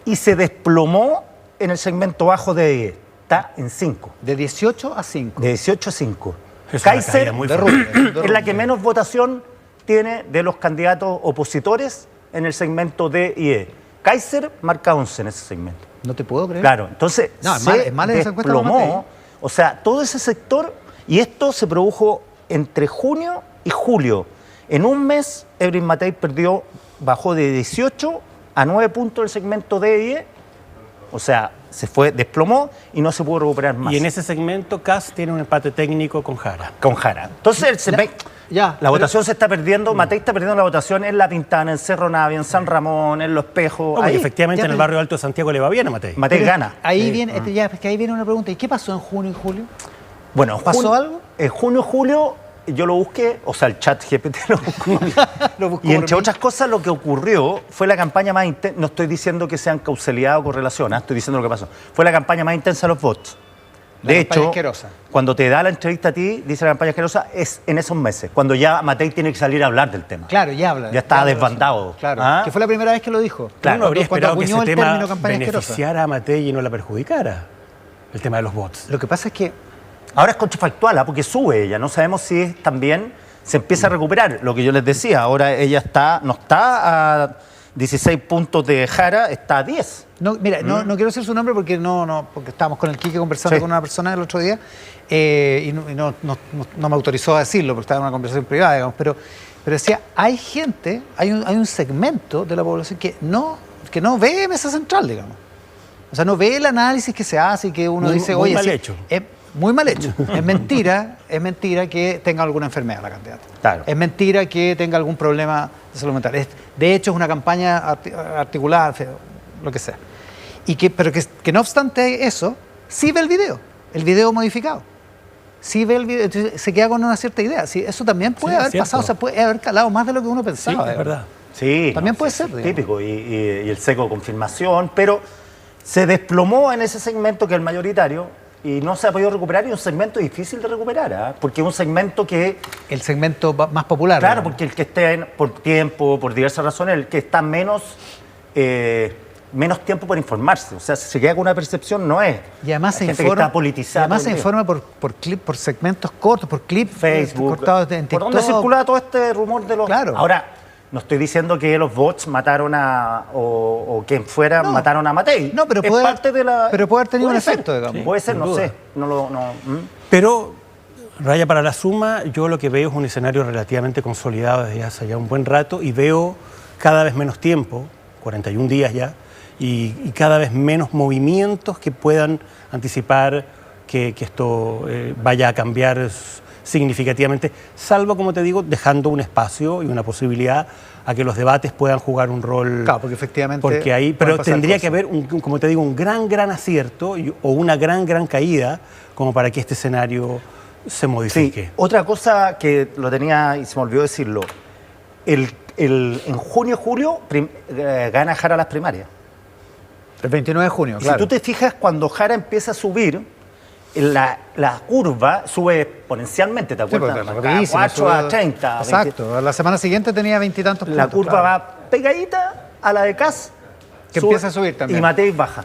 y se desplomó en el segmento bajo de E. Está en 5. De 18 a 5. De 18 a 5. Es una Kaiser caída muy fuerte. es la que menos votación tiene de los candidatos opositores en el segmento D y E. Kaiser marca 11 en ese segmento. No te puedo creer. Claro, entonces No, se es mala esa encuesta para desplomó. Matei. O sea, todo ese sector, y esto se produjo entre junio y julio. En un mes, Evelyn Matei bajó de 18 a 9 puntos el segmento D y E. O sea, desplomó y no se pudo recuperar más. Y en ese segmento, Kast tiene un empate técnico con Jara. Con Jara. Entonces, la votación se está perdiendo, Matei está perdiendo la votación en La Pintana, en Cerro Navia, en San Ramón, en Los Espejos. Ahí, efectivamente, en el barrio alto de Santiago le va bien a Matei. Matei gana. Ahí viene, es que ahí viene una pregunta. ¿Y qué pasó en junio y julio? Bueno, ¿Pasó algo? En junio y julio yo lo busqué, o sea, el chat GPT lo buscó. Y entre otras cosas, lo que ocurrió fue la campaña más intensa. No estoy diciendo que sean causalidad o correlación, estoy diciendo lo que pasó. Fue la campaña más intensa de los votos. De hecho, cuando te da la entrevista a ti, dice la campaña asquerosa, es en esos meses, cuando ya Matei tiene que salir a hablar del tema. Claro, ya habla. Ya está desbandado. Claro, ¿Ah? que fue la primera vez que lo dijo. Claro, no habría esperado que ese tema campaña beneficiara a Matei y no la perjudicara. El tema de los bots. Lo que pasa es que... Ahora es contrafactual, porque sube ella. No sabemos si también se empieza a recuperar. Lo que yo les decía, ahora ella no está a 16 puntos de Jara, está a 10. No, mira, no quiero decir su nombre porque porque estábamos con el Quique conversando con una persona el otro día y no me autorizó a decirlo porque estaba en una conversación privada, digamos, pero decía, hay gente, hay un segmento de la población que no ve Mesa Central, digamos. O sea, no ve el análisis que se hace y que uno dice, muy oye, mal sí, hecho. muy mal hecho. Es mentira que tenga alguna enfermedad la candidata. Claro. Es mentira que tenga algún problema de salud mental. De hecho, es una campaña articulada, lo que sea. Pero que no obstante eso, sí ve el video modificado. Sí ve el video, entonces se queda con una cierta idea. Sí, eso también puede haber pasado, o sea, puede haber calado más de lo que uno pensaba. Sí, es verdad. Sí, también puede ser. Típico, y el seco de confirmación, pero se desplomó en ese segmento que es el mayoritario y no se ha podido recuperar, y es un segmento difícil de recuperar, porque es un segmento que... El segmento más popular. Claro, digamos. porque el que esté por tiempo, por diversas razones, el que está menos tiempo por informarse. O sea, si se queda con una percepción, no es. Y además se gente informa, que está politizada. además se informa por segmentos cortos, por clips Facebook, cortados en TikTok. por donde circula todo este rumor de los... Claro. Ahora, no estoy diciendo que los bots mataron o quien fuera mataron a Matei. No, pero es puede, parte de la... pero puede haber tenido un puede ser, efecto, digamos. Sí, puede ser, sin no duda. sé. Pero, Raya, para la suma, yo lo que veo es un escenario relativamente consolidado desde hace ya un buen rato y veo cada vez menos tiempo, 41 días ya, y cada vez menos movimientos que puedan anticipar que esto vaya a cambiar significativamente, salvo, como te digo, dejando un espacio y una posibilidad a que los debates puedan jugar un rol. Claro, porque efectivamente... Porque ahí, pueden pero pasar tendría cosas. que haber, como te digo, un gran acierto o una gran caída como para que este escenario se modifique. Sí, otra cosa que lo tenía y se me olvidó decirlo, en junio, julio, gana Jara las primarias. El 29 de junio, Y claro. si tú te fijas, cuando Jara empieza a subir, la curva sube exponencialmente, ¿te Sí, acuerdas? porque Cada rapidísimo, 4 a sube- 30. Exacto, la semana siguiente tenía 20 y tantos puntos. La curva claro. va pegadita a la de Kass. Que empieza a subir también. Y Matei baja.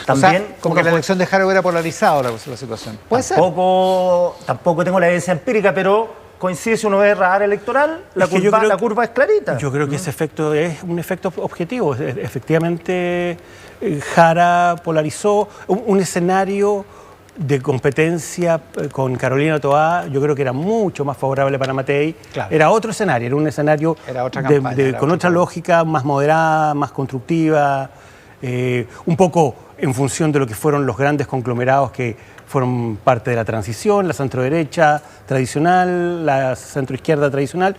O También, sea, como que la elección de Jara hubiera polarizado la situación. Puede ser. Tampoco tengo la evidencia empírica, pero coincide, si uno ve radar electoral, la Es que yo curva, creo la curva es clarita. Yo creo que ese efecto es un efecto objetivo. Efectivamente, Jara polarizó un escenario de competencia con Carolina Toá. Yo creo que era mucho más favorable para Matei. Claro. Era otro escenario, era un escenario Era otra campaña, era con otra lógica, más moderada, más constructiva, un poco en función de lo que fueron los grandes conglomerados que fueron parte de la transición, la centroderecha tradicional, la centroizquierda tradicional.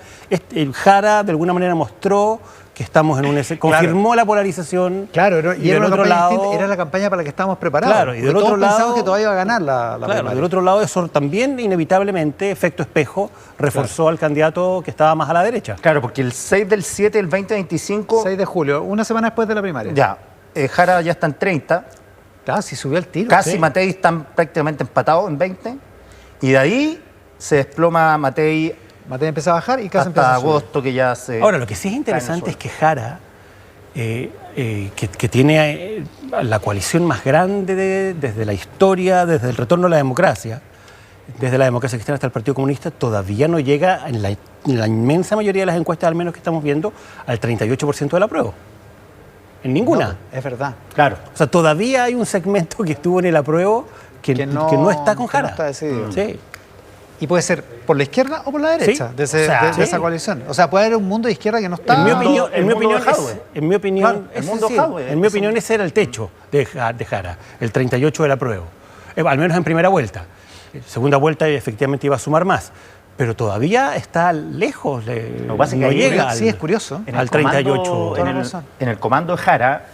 El Jara de alguna manera mostró que estamos en un... confirmó la polarización. Claro, y del era, una otro campaña lado, distinta, era la campaña para la que estábamos preparados. Claro, y del Porque otro todos pensamos lado... que todavía iba a ganar la Claro, primaria. del otro lado eso también inevitablemente, efecto espejo, reforzó al candidato que estaba más a la derecha. Claro, porque el 6 del 7 del 2025... 6 de julio, una semana después de la primaria. Ya, Jara ya está en 30. Claro, sí subió el tiro. Casi Sí. Matei están prácticamente empatados en 20. Y de ahí se desploma Matei Matei empieza a bajar y casi empieza hasta a subir. agosto, que ya se... Ahora, lo que sí es interesante es que Jara, que tiene la coalición más grande desde la historia, desde el retorno a la democracia, desde la democracia cristiana hasta el Partido Comunista, todavía no llega, en la inmensa mayoría de las encuestas al menos que estamos viendo, al 38% del apruebo. En ninguna. No, es verdad. Claro. O sea, todavía hay un segmento que estuvo en el apruebo que no está con que no Jara. está decidido. Sí. Y puede ser por la izquierda o por la derecha Sí. de Sí. esa coalición. O sea, puede haber un mundo de izquierda que no está... En mi opinión, el mundo de Jadwe. ese era el techo de Jara, el 38 del apruebo. Al menos en primera vuelta. Segunda vuelta efectivamente iba a sumar más. Pero todavía está lejos, Lo que pasa es que no ahí- llega sí, es curioso. En al el comando- 38. Toda la En el, razón. en el comando de Jara,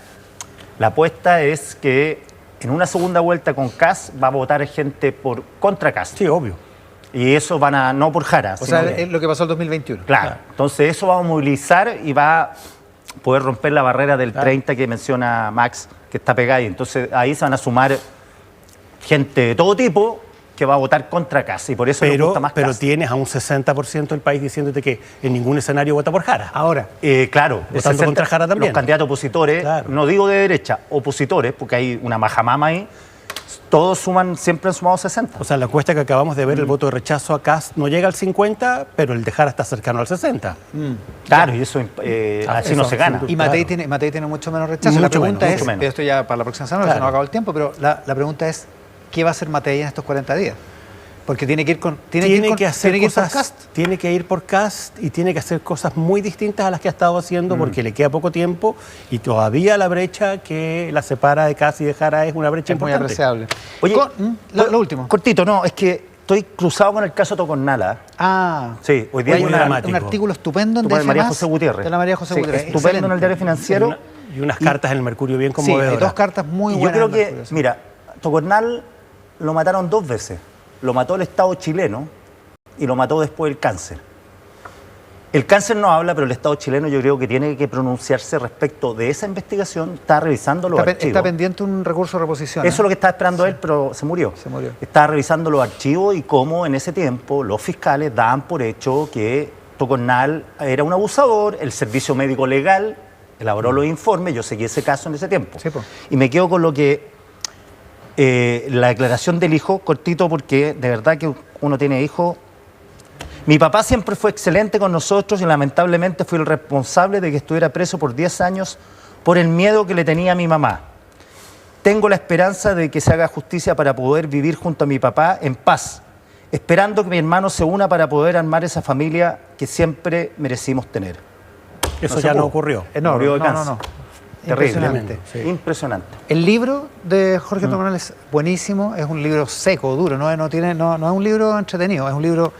la apuesta es que en una segunda vuelta con Kass va a votar gente contra Kass. Sí, obvio. Y eso no por Jara. O sea, sino que- es lo que pasó el 2021. claro. Entonces eso va a movilizar y va a poder romper la barrera del 30 que menciona Max, que está pegada ahí. Entonces ahí se van a sumar gente de todo tipo que va a votar contra Kass. Y por eso le gusta más Pero Kass. tienes a un 60% del país diciéndote que en ningún escenario vota por Jara. Ahora, Claro, Votando contra Jara también. Los candidatos opositores, Claro. no digo de derecha, opositores, porque hay una majamama ahí, todos siempre han sumado 60. O sea, en la encuesta que acabamos de ver, el voto de rechazo a Kass no llega al 50, pero el de Jara está cercano al 60. Claro, y eso así no eso, se gana. sin y duda. Matei tiene mucho menos rechazo. Mucho La pregunta menos, es, mucho menos. esto ya para la próxima semana, Claro. se nos acabó el tiempo, pero la pregunta es, ¿qué va a hacer Matei en estos 40 días? Porque tiene que ir con tiene que ir por cast y tiene que hacer cosas muy distintas a las que ha estado haciendo porque le queda poco tiempo y todavía la brecha que la separa de Cast y de Jara es una brecha muy importante. apreciable. Oye, lo último. Cortito, no, es que estoy cruzado con el caso Tocornal. Sí, hoy día hay un artículo estupendo en de María José Gutiérrez. De la María José Gutiérrez. Estupendo Excelente. en el Diario Financiero. Y unas cartas en el Mercurio bien conmovedoras. Sí, 2 cartas muy buenas. Yo creo que, mira, Tocornal lo mataron 2 veces. Lo mató el Estado chileno y lo mató después el cáncer. El cáncer no habla, pero el Estado chileno yo creo que tiene que pronunciarse respecto de esa investigación. Está revisando los archivos. Está pendiente un recurso de reposición. Eso es lo que estaba esperando él, pero se murió. Estaba revisando los archivos y cómo en ese tiempo los fiscales daban por hecho que Tocornal era un abusador, el servicio médico legal elaboró los informes, yo seguí ese caso en ese tiempo. Sí, pues. Y me quedo con lo que la declaración del hijo, cortito, porque de verdad que uno tiene hijos. Mi papá siempre fue excelente con nosotros y lamentablemente fui el responsable de que estuviera preso por 10 años por el miedo que le tenía a mi mamá. Tengo la esperanza de que se haga justicia para poder vivir junto a mi papá en paz, esperando que mi hermano se una para poder armar esa familia que siempre merecimos tener. Eso ya no ocurrió. Murió de cáncer. Impresionante. Sí. Impresionante. El libro de Jorge Tocornal es buenísimo, es un libro seco, duro, no es un libro entretenido, es un libro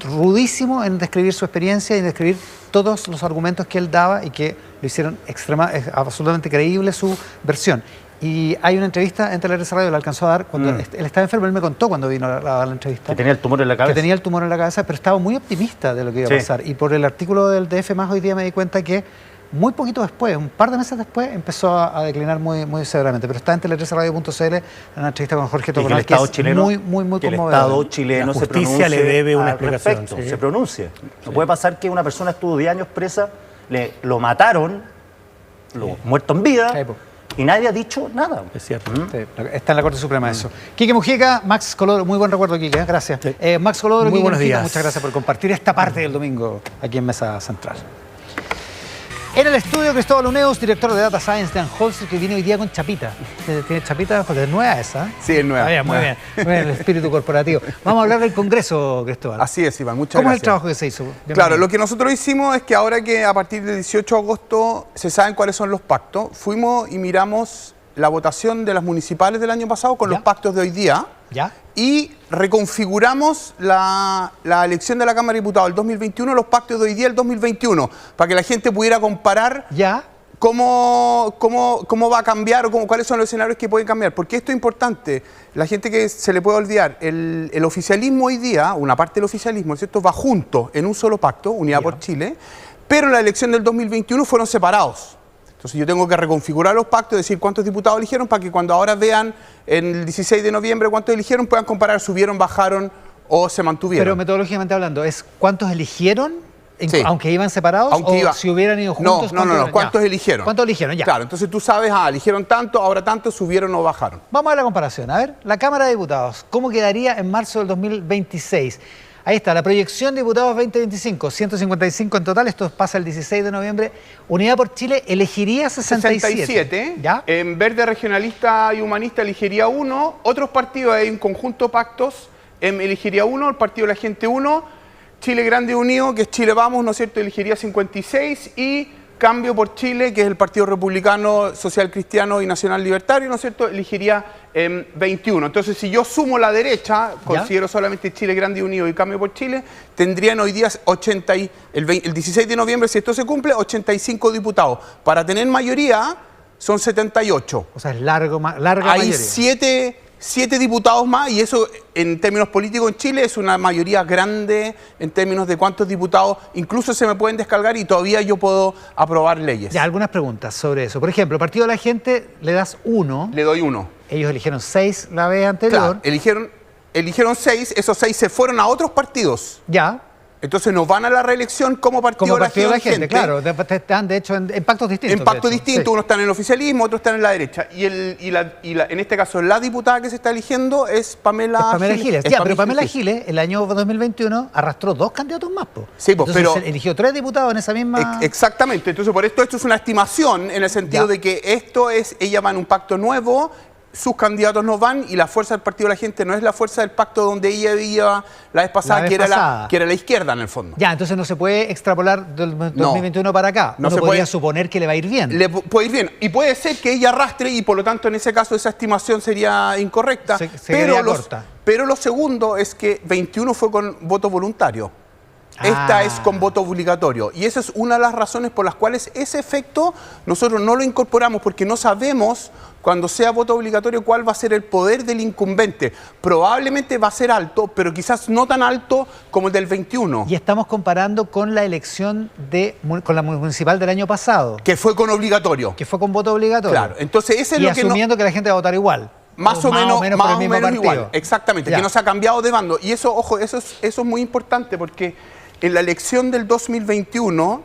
rudísimo en describir su experiencia y en describir todos los argumentos que él daba y que lo hicieron absolutamente creíble su versión. Y hay una entrevista en TLRC Radio, la alcanzó a dar cuando él estaba enfermo, él me contó cuando vino a dar la entrevista. Que tenía el tumor en la cabeza. Que tenía el tumor en la cabeza, pero estaba muy optimista de lo que iba a pasar. Y por el artículo del DF Más hoy día me di cuenta que muy poquito después, un par de meses después, empezó a declinar muy severamente. Pero está en TLRCradio.cl en una entrevista con Jorge Tocornal, que es muy conmovedor. El Estado chileno la justicia le debe una explicación. Sí. Se pronuncie. No puede pasar que una persona estuvo 10 años presa, lo mataron, muerto en vida, y nadie ha dicho nada. Es cierto. Sí, está en la Corte Suprema eso. Quique Mujica, Max Colodro, muy buen recuerdo, Quique, gracias. Sí. Max Colodro, muy buenos días. Muchas gracias por compartir esta parte del domingo aquí en Mesa Central. En el estudio, Cristóbal Uneus, director de Data Science de Anholster, que viene hoy día con chapita. ¿Tiene chapita? ¿Es nueva esa? Sí, es nueva. Muy bien, el espíritu corporativo. Vamos a hablar del Congreso, Cristóbal. Así es, Iván, muchas ¿Cómo gracias. es el trabajo que se hizo? Claro, lo que nosotros hicimos es que ahora que a partir del 18 de agosto se saben cuáles son los pactos, fuimos y miramos la votación de las municipales del año pasado con los pactos de hoy día. ¿Ya? Y reconfiguramos la elección de la Cámara de Diputados del 2021, los pactos de hoy día del 2021, para que la gente pudiera comparar cómo va a cambiar o cuáles son los escenarios que pueden cambiar. Porque esto es importante, la gente que se le puede olvidar, el oficialismo hoy día, una parte del oficialismo, ¿cierto?, va junto en un solo pacto, Unidad por Chile, pero la elección del 2021 fueron separados. Entonces yo tengo que reconfigurar los pactos, decir cuántos diputados eligieron para que cuando ahora vean el 16 de noviembre cuántos eligieron, puedan comparar, subieron, bajaron o se mantuvieron. Pero metodológicamente hablando, ¿es cuántos eligieron, aunque iban separados o si hubieran ido juntos? No, ¿cuántos eligieron? ¿Cuántos eligieron? Ya. Claro, entonces tú sabes, eligieron tanto, ahora tanto, subieron o bajaron. Vamos a ver la comparación. A ver, la Cámara de Diputados, ¿cómo quedaría en marzo del 2026? Ahí está, la proyección de diputados 2025, 155 en total, esto pasa el 16 de noviembre. Unidad por Chile elegiría 67. ¿Ya? En Verde Regionalista y Humanista elegiría 1, otros partidos hay un conjunto de pactos, elegiría 1, el Partido de la Gente 1, Chile Grande Unido, que es Chile Vamos, ¿no es cierto?, elegiría 56 y Cambio por Chile, que es el Partido Republicano, Social Cristiano y Nacional Libertario, ¿no es cierto?, elegiría 21. Entonces, si yo sumo la derecha, considero solamente Chile Grande y Unido y Cambio por Chile, tendrían hoy día el 16 de noviembre, si esto se cumple, 85 diputados. Para tener mayoría, son 78. O sea, es larga mayoría. Hay 7 diputados más, y eso en términos políticos en Chile es una mayoría grande en términos de cuántos diputados incluso se me pueden descargar y todavía yo puedo aprobar leyes. Ya, algunas preguntas sobre eso. Por ejemplo, Partido de la Gente le das 1. Le doy 1. Ellos eligieron 6 la vez anterior. Claro, eligieron 6, esos 6 se fueron a otros partidos. Ya. Entonces nos van a la reelección como Partido de la Gente. Claro, están de hecho en pactos distintos. En pactos distintos, unos están en el oficialismo, otros están en la derecha. Y en este caso la diputada que se está eligiendo es Pamela Giles. Pero Pamela Giles, el año 2021, arrastró 2 candidatos más. Sí, pues, pero eligió 3 diputados en esa misma... Exactamente, entonces por esto es una estimación en el sentido de que ella va en un pacto nuevo, sus candidatos no van y la fuerza del Partido de la Gente no es la fuerza del pacto donde ella iba la vez pasada, que era la izquierda en el fondo. Ya, entonces no se puede extrapolar del 2021 para acá. No se podría suponer que le va a ir bien. Le puede ir bien. Y puede ser que ella arrastre y por lo tanto en ese caso esa estimación sería incorrecta. Pero lo segundo es que 21 fue con voto voluntario. Esta es con voto obligatorio. Y esa es una de las razones por las cuales ese efecto nosotros no lo incorporamos, porque no sabemos cuando sea voto obligatorio cuál va a ser el poder del incumbente. Probablemente va a ser alto, pero quizás no tan alto como el del 21. Y estamos comparando con la elección con la municipal del año pasado. Que fue con obligatorio. Que fue con voto obligatorio. Claro, entonces ese es y lo que asumiendo que la gente va a votar igual. Más o menos igual. Exactamente, ya. Que no se ha cambiado de bando. Y eso, ojo, eso es muy importante porque en la elección del 2021,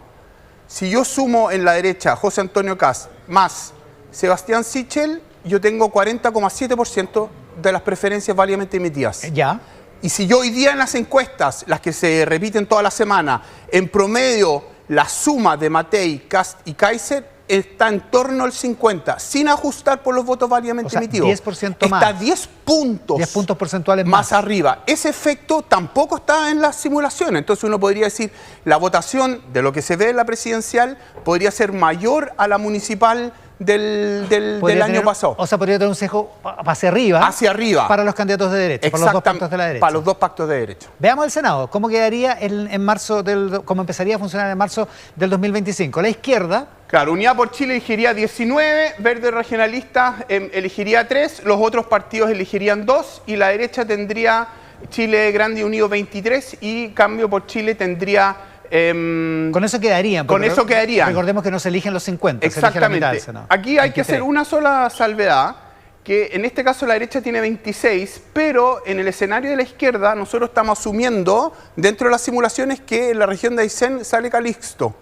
si yo sumo en la derecha José Antonio Kast más Sebastián Sichel, yo tengo 40,7% de las preferencias válidamente emitidas. Ya. Y si yo hoy día en las encuestas, las que se repiten toda la semana, en promedio la suma de Matei, Kast y Kaiser está en torno al 50, sin ajustar por los votos válidamente emitidos. 10% más. Está 10 puntos. 10 puntos porcentuales más arriba. Ese efecto tampoco está en la simulación. Entonces uno podría decir, la votación de lo que se ve en la presidencial podría ser mayor a la municipal del año pasado. O sea, podría tener un sesgo hacia arriba. Hacia arriba. Para los candidatos de derecha. Para los dos pactos de la derecha. Para los dos pactos de derecha. Veamos el Senado. ¿Cómo quedaría en marzo cómo empezaría a funcionar en marzo del 2025? La izquierda. Claro, Unidad por Chile elegiría 19, Verde Regionalista elegiría 3, los otros partidos elegirían 2 y la derecha tendría Chile Grande y Unido 23 y Cambio por Chile tendría... con eso quedarían. Con eso quedarían. Recordemos que no se eligen los 50, exactamente. Se elige la mitad del Senado. Aquí hay que hacer una sola salvedad, que en este caso la derecha tiene 26, pero en el escenario de la izquierda nosotros estamos asumiendo dentro de las simulaciones que en la región de Aysén sale Calixto.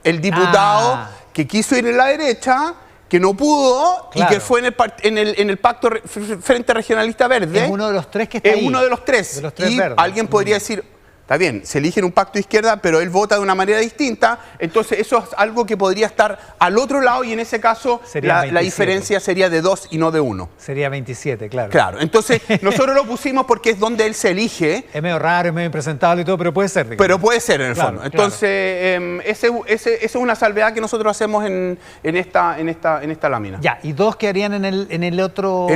El diputado que quiso ir en la derecha, que no pudo, claro. Y que fue en el pacto Frente Regionalista Verde. Es uno de los tres que está ahí. Es uno de los tres. De los tres y verdes. Alguien podría decir, está bien, se elige en un pacto de izquierda, pero él vota de una manera distinta, entonces eso es algo que podría estar al otro lado y en ese caso la diferencia sería de 2 y no de 1. Sería 27, claro. Claro, entonces nosotros lo pusimos porque es donde él se elige. Es medio raro, es medio impresentable y todo, pero puede ser. Digamos. Pero puede ser en el fondo. Entonces, esa es una salvedad que nosotros hacemos en esta lámina. Ya, y 2 quedarían en el otro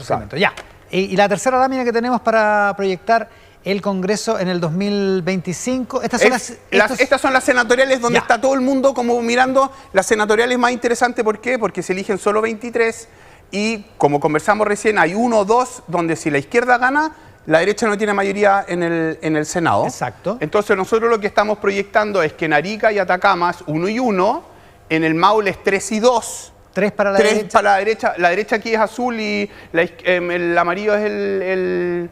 segmento. Ya. Y la tercera lámina que tenemos para proyectar el Congreso en el 2025. Estas son las senatoriales donde está todo el mundo como mirando las senatoriales más interesantes. ¿Por qué? Porque se eligen solo 23 y como conversamos recién hay 1 o 2 donde si la izquierda gana, la derecha no tiene mayoría en el Senado. Exacto. Entonces nosotros lo que estamos proyectando es que en Arica y Atacama es 1 y 1, en el Maule es 3 y 2. 3 para la derecha. Para la derecha. La derecha aquí es azul y el amarillo es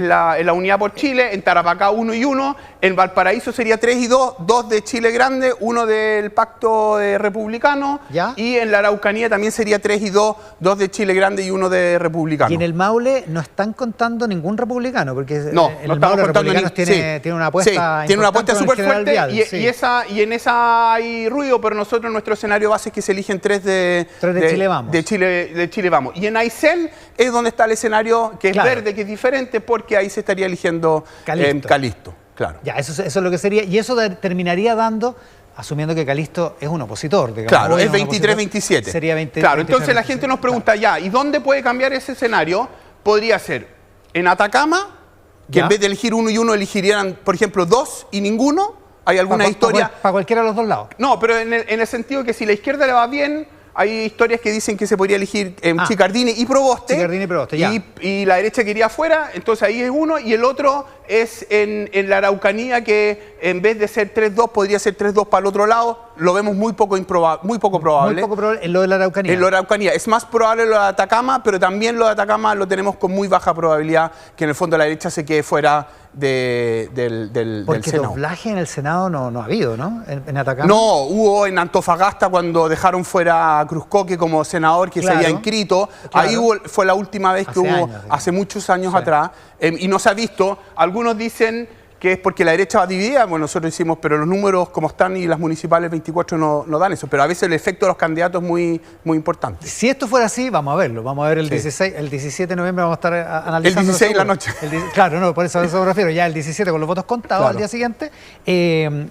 la Unidad por Chile, en Tarapacá 1 y 1, en Valparaíso sería 3 y 2, 2 de Chile Grande, 1 del Pacto Republicano, ¿ya? Y en la Araucanía también sería 3 y 2, 2 de Chile Grande y 1 de Republicano. Y en el Maule no están contando ningún republicano, porque en el Maule Republicanos tiene una apuesta tiene una apuesta súper fuerte Vial, y en esa hay ruido, pero nosotros nuestro escenario base es que se eligen 3 de Chile Vamos. De Chile Vamos. Y en Aysén es donde está el escenario que es verde, que es diferente, porque ahí se estaría eligiendo Calixto. Claro. Ya, eso es lo que sería. Y eso terminaría dando, asumiendo que Calixto es un opositor. Digamos, claro, es 23-27. Sería 20. Claro, entonces la gente nos pregunta ya, ¿y dónde puede cambiar ese escenario? Podría ser en Atacama, que en vez de elegir 1 y 1 elegirían, por ejemplo, 2 y ninguno. Hay alguna historia. Para cualquiera de los dos lados. No, pero en el sentido que si la izquierda le va bien, hay historias que dicen que se podría elegir Chicardini y Proboste. Chicardini y Proboste, ya. Y la derecha que iría afuera, entonces ahí es uno. Y el otro es en la Araucanía, que en vez de ser 3-2, podría ser 3-2 para el otro lado. Lo vemos muy poco probable. Muy poco probable en lo de la Araucanía. En lo de la Araucanía. Es más probable lo de Atacama, pero también lo de Atacama lo tenemos con muy baja probabilidad que en el fondo la derecha se quede fuera del Senado. Porque doblaje en el Senado no ha habido, ¿no? En Atacama. No, hubo en Antofagasta cuando dejaron fuera a Cruzcoque como senador que se había inscrito. Claro. Ahí fue la última vez que hubo, hace muchos años atrás, y no se ha visto. Algunos dicen que es porque la derecha va dividida. Bueno, nosotros decimos, pero los números como están y las municipales 24 no dan eso. Pero a veces el efecto de los candidatos es muy importante. Si esto fuera así, vamos a verlo. Vamos a ver el 16, el 17 de noviembre vamos a estar analizando. El 16 en la noche. Claro, no, por eso me refiero. Ya el 17 con los votos contados, claro, al día siguiente,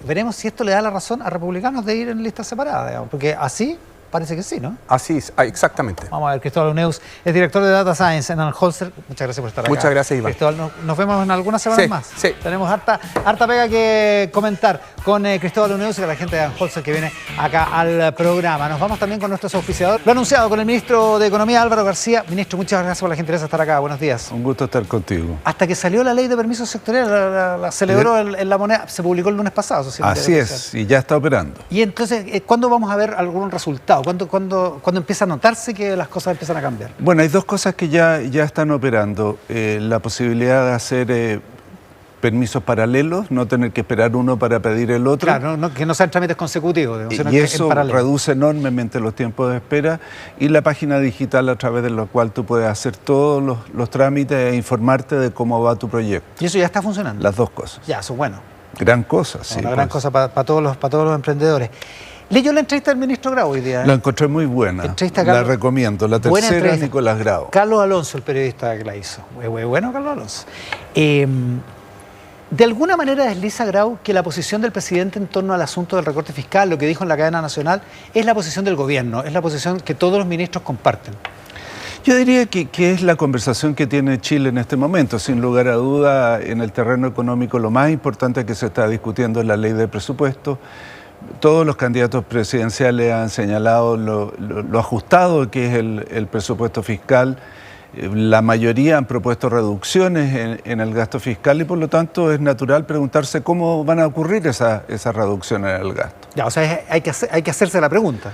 veremos si esto le da la razón a republicanos de ir en listas separadas, digamos, porque así parece que sí, ¿no? Así es, exactamente. Vamos a ver, Cristóbal Uneus es director de Data Science en Anholzer. Muchas gracias por estar acá. Muchas gracias, Iván. Cristóbal, nos vemos en algunas semanas más. Sí. Tenemos harta pega que comentar con Cristóbal Uneus y con la gente de Anholzer que viene acá al programa. Nos vamos también con nuestros auspiciadores. Lo anunciado con el ministro de Economía, Álvaro García. Ministro, muchas gracias por la gentileza de estar acá. Buenos días. Un gusto estar contigo. Hasta que salió la ley de permisos sectoriales, la celebró en La Moneda, se publicó el lunes pasado. Así es, y ya está operando. Y entonces, ¿cuándo vamos a ver algún resultado? ¿Cuándo empieza a notarse que las cosas empiezan a cambiar? Bueno, hay dos cosas que ya están operando. La posibilidad de hacer permisos paralelos, no tener que esperar uno para pedir el otro. Claro, que no sean trámites consecutivos. Sino y eso reduce enormemente los tiempos de espera. Y la página digital a través de la cual tú puedes hacer todos los trámites e informarte de cómo va tu proyecto. ¿Y eso ya está funcionando? Las dos cosas. Ya, eso es bueno. Gran cosa, sí. Una gran cosa para todos los emprendedores. ¿Leyó la entrevista del ministro Grau hoy día? La encontré muy buena. La recomiendo. La tercera, Nicolás Grau. Carlos Alonso, el periodista que la hizo. Muy bueno, Carlos Alonso. De alguna manera desliza Grau que la posición del presidente en torno al asunto del recorte fiscal, lo que dijo en la cadena nacional, es la posición del gobierno, es la posición que todos los ministros comparten. Yo diría que es la conversación que tiene Chile en este momento. Sin lugar a duda, en el terreno económico lo más importante que se está discutiendo es la ley de presupuesto. Todos los candidatos presidenciales han señalado lo ajustado que es el presupuesto fiscal. La mayoría han propuesto reducciones en el gasto fiscal y por lo tanto es natural preguntarse cómo van a ocurrir esas reducciones en el gasto. Ya, o sea, hay que hacerse la pregunta.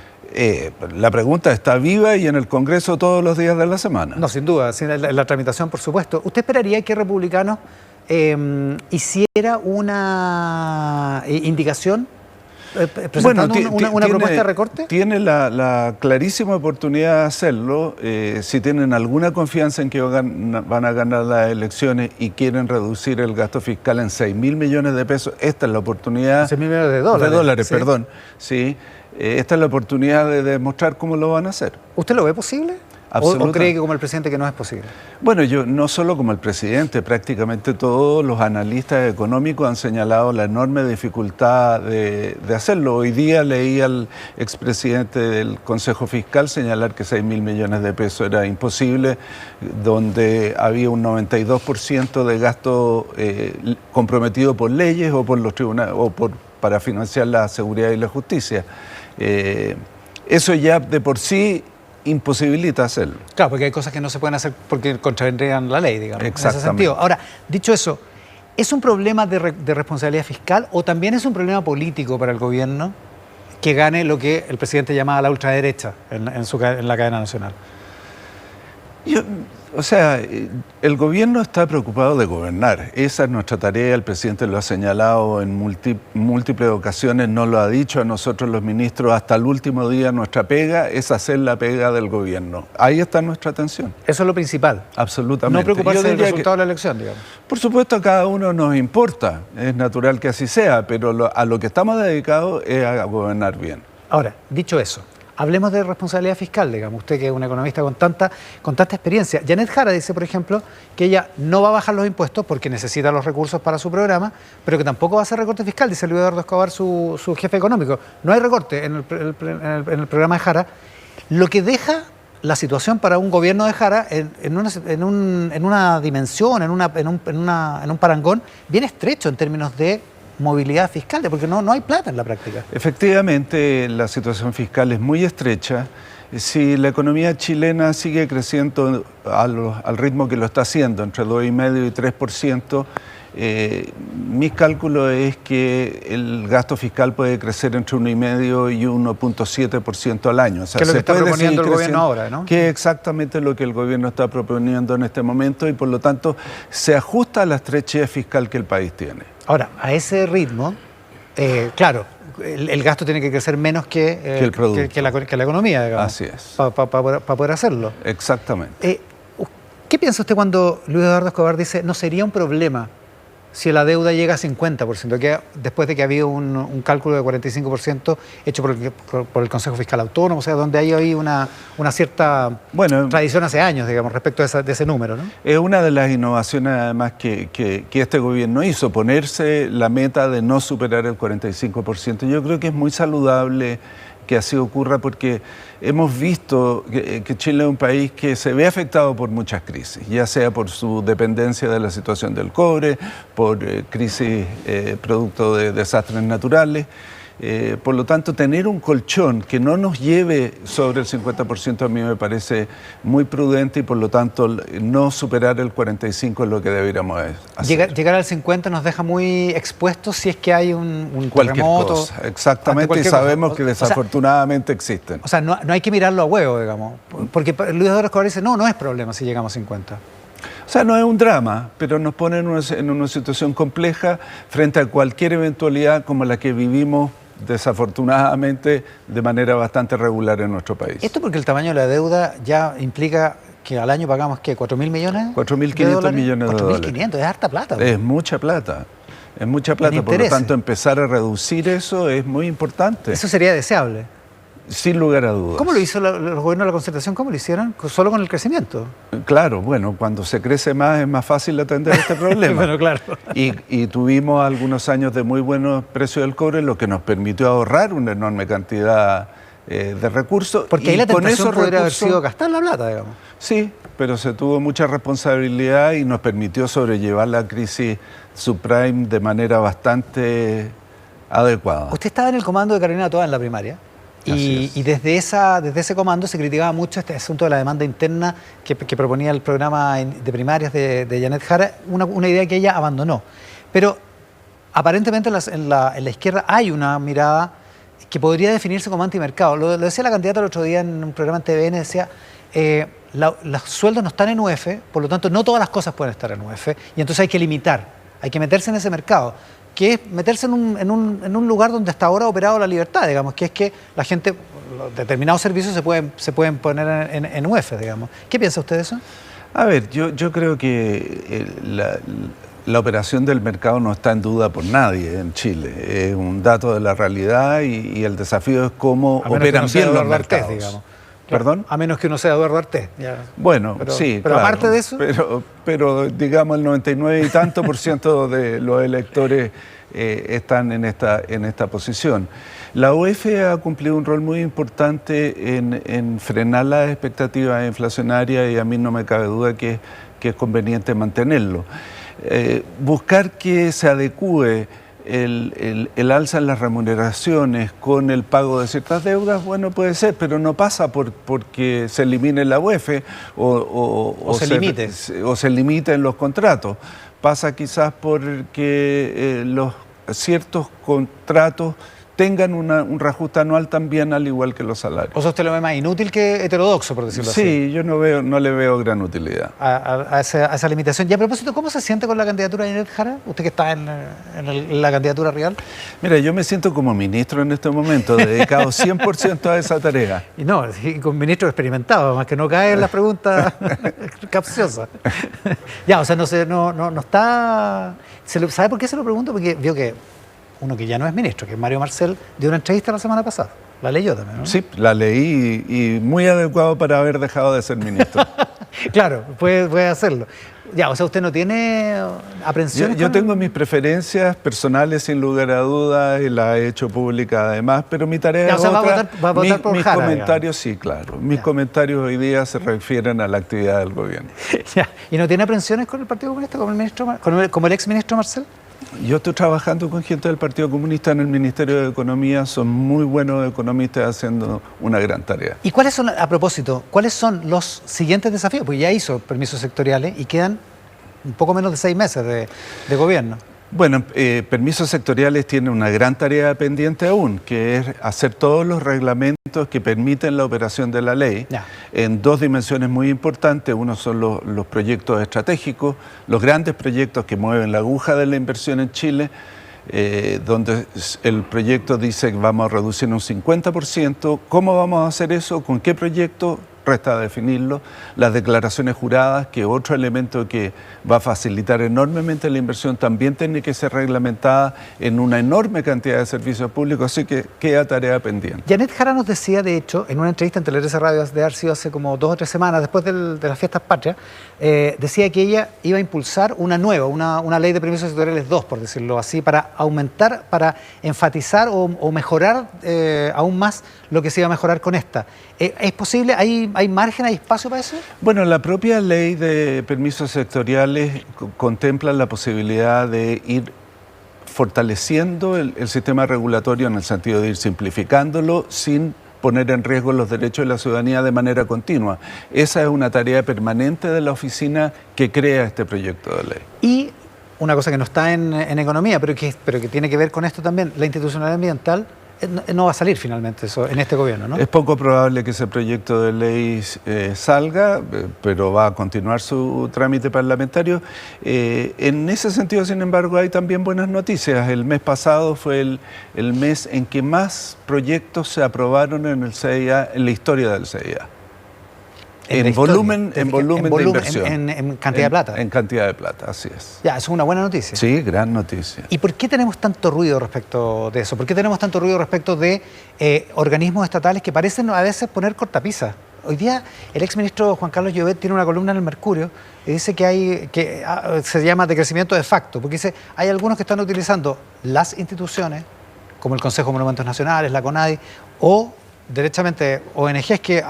La pregunta está viva y en el Congreso todos los días de la semana. No, sin duda, la tramitación, por supuesto. ¿Usted esperaría que Republicanos hiciera una indicación presentando una propuesta de recorte? Tiene la clarísima oportunidad de hacerlo. Si tienen alguna confianza en que van a ganar las elecciones y quieren reducir el gasto fiscal en 6.000 millones de pesos, esta es la oportunidad. 6.000 millones de dólares. De dólares, sí. Perdón. Sí. Esta es la oportunidad de demostrar cómo lo van a hacer. ¿Usted lo ve posible? ¿O cree que como el presidente que no es posible? Bueno, yo no solo como el presidente, prácticamente todos los analistas económicos han señalado la enorme dificultad de hacerlo. Hoy día leí al expresidente del Consejo Fiscal señalar que 6.000 millones de pesos era imposible, donde había un 92% de gasto comprometido por leyes o por los tribunales o para financiar la seguridad y la justicia. Eso ya de por sí imposibilita hacerlo. Claro, porque hay cosas que no se pueden hacer porque contravendrían la ley, digamos. Exactamente. En ese sentido. Ahora, dicho eso, ¿es un problema de responsabilidad fiscal o también es un problema político para el gobierno que gane lo que el presidente llamaba la ultraderecha en la cadena nacional? El gobierno está preocupado de gobernar. Esa es nuestra tarea. El presidente lo ha señalado en múltiples ocasiones, nos lo ha dicho a nosotros los ministros hasta el último día. Nuestra pega es hacer la pega del gobierno. Ahí está nuestra atención. Eso es lo principal. Absolutamente. No preocuparse del resultado de la elección, digamos. Por supuesto, a cada uno nos importa. Es natural que así sea, pero a lo que estamos dedicados es a gobernar bien. Ahora, dicho eso, hablemos de responsabilidad fiscal, digamos, usted que es un economista con tanta experiencia. Janet Jara dice, por ejemplo, que ella no va a bajar los impuestos porque necesita los recursos para su programa, pero que tampoco va a hacer recorte fiscal, dice Luis Eduardo Escobar, su jefe económico. No hay recorte en el programa de Jara, lo que deja la situación para un gobierno de Jara en una dimensión, en un parangón bien estrecho en términos de movilidad fiscal, porque no hay plata en la práctica. Efectivamente, la situación fiscal es muy estrecha. Si la economía chilena sigue creciendo al ritmo que lo está haciendo, entre 2,5% y 3%, mi cálculo es que el gasto fiscal puede crecer entre 1,5% y 1,7% al año. O sea, que es lo que está proponiendo el gobierno ahora, ¿no? Que es exactamente lo que el gobierno está proponiendo en este momento y por lo tanto se ajusta a la estrechez fiscal que el país tiene. Ahora, a ese ritmo, claro, el gasto tiene que crecer menos que la economía, digamos. Así es. Para poder hacerlo. Exactamente. ¿Qué piensa usted cuando Luis Eduardo Escobar dice no sería un problema si la deuda llega a 50%, que después de que ha habido un cálculo de 45% hecho por el Consejo Fiscal Autónomo, o sea, donde hay una cierta tradición hace años, digamos, respecto de ese número, ¿no? Es una de las innovaciones, además, que este gobierno hizo, ponerse la meta de no superar el 45%. Yo creo que es muy saludable que así ocurra porque hemos visto que Chile es un país que se ve afectado por muchas crisis, ya sea por su dependencia de la situación del cobre, por crisis producto de desastres naturales. Por lo tanto, tener un colchón que no nos lleve sobre el 50% a mí me parece muy prudente y por lo tanto no superar el 45% es lo que deberíamos hacer. Llegar al 50% nos deja muy expuestos si es que hay un cualquier terremoto. Cosa, exactamente, y sabemos que desafortunadamente existen. O sea, no hay que mirarlo a huevo, digamos, porque Luis Eduardo Escobar dice, no es problema si llegamos a 50%. O sea, no es un drama, pero nos pone en una situación compleja frente a cualquier eventualidad como la que vivimos desafortunadamente de manera bastante regular en nuestro país. Esto porque el tamaño de la deuda ya implica que al año pagamos, ¿qué? ¿4.000 millones? 4.500 millones de dólares. 4.500, es harta plata. Es mucha plata. Es mucha plata, por lo tanto empezar a reducir eso es muy importante. Eso sería deseable. Sin lugar a dudas. ¿Cómo lo hizo los gobiernos de la concertación? ¿Cómo lo hicieron? Solo con el crecimiento. Claro, bueno, cuando se crece más es más fácil atender este problema. Bueno, claro. Y tuvimos algunos años de muy buenos precios del cobre, lo que nos permitió ahorrar una enorme cantidad de recursos. Porque ahí la tentación podría haber sido gastar la plata, digamos. Sí, pero se tuvo mucha responsabilidad y nos permitió sobrellevar la crisis subprime de manera bastante adecuada. Usted estaba en el comando de Carolina Toa en la primaria. Y desde ese comando se criticaba mucho este asunto de la demanda interna que proponía el programa de primarias de Janet Jara, una idea que ella abandonó. Pero aparentemente en la izquierda hay una mirada que podría definirse como antimercado. Lo decía la candidata el otro día en un programa en TVN, decía, los sueldos no están en UF, por lo tanto no todas las cosas pueden estar en UF, y entonces hay que limitar, hay que meterse en ese mercado, que es meterse en un lugar donde hasta ahora ha operado la libertad, digamos, que es que la gente, determinados servicios se pueden poner en UF, digamos. ¿Qué piensa usted de eso? A ver, yo creo que la operación del mercado no está en duda por nadie en Chile. Es un dato de la realidad y el desafío es cómo operan bien los mercados. Digamos. ¿Perdón? A menos que uno sea Eduardo Artés. Bueno, pero, sí, pero claro, aparte de eso... Pero digamos el 99 y tanto % de los electores están en esta posición. La UEF ha cumplido un rol muy importante en frenar las expectativas inflacionarias y a mí no me cabe duda que es conveniente mantenerlo. Buscar que se adecúe el alza en las remuneraciones con el pago de ciertas deudas, bueno, puede ser, pero no pasa porque se elimine la UEF o se limite en los contratos. Pasa quizás porque los ciertos contratos tengan un reajuste anual también, al igual que los salarios. ¿O sea, usted lo ve más inútil que heterodoxo, por decirlo así? Sí, yo no le veo gran utilidad. A esa limitación. Y a propósito, ¿cómo se siente con la candidatura de Janet Jara? Usted que está en la candidatura real. Mira, yo me siento como ministro en este momento, dedicado 100% a esa tarea. Y no, con ministro experimentado, más que no cae en las preguntas capciosas. Ya, o sea, no está... ¿Sabe por qué se lo pregunto? Porque vio que uno que ya no es ministro, que es Mario Marcel, dio una entrevista la semana pasada. La leyó también, ¿no? Sí, la leí y muy adecuado para haber dejado de ser ministro. Claro, puede hacerlo. Ya, o sea, ¿usted no tiene aprensiones? Yo tengo mis preferencias personales, sin lugar a dudas, y las he hecho pública además, pero mi tarea es otra. Va a votar por mis Jara, comentarios, digamos. Sí, claro. Mis comentarios hoy día se refieren a la actividad del gobierno. Ya. ¿Y no tiene aprensiones con el Partido Comunista, como el exministro Marcel? Yo estoy trabajando con gente del Partido Comunista en el Ministerio de Economía, son muy buenos economistas haciendo una gran tarea. ¿Y cuáles son, a propósito, cuáles son los siguientes desafíos? Pues ya hizo permisos sectoriales y quedan un poco menos de 6 meses de gobierno. Bueno, permisos sectoriales tienen una gran tarea pendiente aún, que es hacer todos los reglamentos que permiten la operación de la ley en 2 dimensiones muy importantes. Uno son los proyectos estratégicos, los grandes proyectos que mueven la aguja de la inversión en Chile, donde el proyecto dice que vamos a reducir un 50%. ¿Cómo vamos a hacer eso? ¿Con qué proyecto? resta definirlo, las declaraciones juradas, que otro elemento que va a facilitar enormemente la inversión, también tiene que ser reglamentada en una enorme cantidad de servicios públicos, así que queda tarea pendiente. Janet Jara nos decía, de hecho, en una entrevista en Tele13 Radio, de haber sido hace como 2 o 3 semanas, después de las fiestas patrias, decía que ella iba a impulsar una nueva, una ley de permisos sectoriales 2, por decirlo así, para aumentar, para enfatizar o mejorar aún más lo que se iba a mejorar con esta. ¿Es posible? ¿Hay margen, hay espacio para eso? Bueno, la propia ley de permisos sectoriales contempla la posibilidad de ir fortaleciendo el sistema regulatorio en el sentido de ir simplificándolo sin poner en riesgo los derechos de la ciudadanía de manera continua. Esa es una tarea permanente de la oficina que crea este proyecto de ley. Y una cosa que no está en economía, pero que tiene que ver con esto también, la institucionalidad ambiental, no va a salir finalmente eso en este gobierno, ¿no? Es poco probable que ese proyecto de ley salga, pero va a continuar su trámite parlamentario. En ese sentido, sin embargo, hay también buenas noticias. El mes pasado fue el mes en que más proyectos se aprobaron en el CIA, en la historia del CIA. En volumen de inversión. En cantidad de plata. En cantidad de plata, así es. Ya, eso es una buena noticia. Sí, gran noticia. ¿Y por qué tenemos tanto ruido respecto de eso? ¿Por qué tenemos tanto ruido respecto de organismos estatales que parecen a veces poner cortapisas? Hoy día el exministro Juan Carlos Llobet tiene una columna en El Mercurio y dice que se llama decrecimiento de facto, porque dice, hay algunos que están utilizando las instituciones, como el Consejo de Monumentos Nacionales, la CONADI, o derechamente ONGs que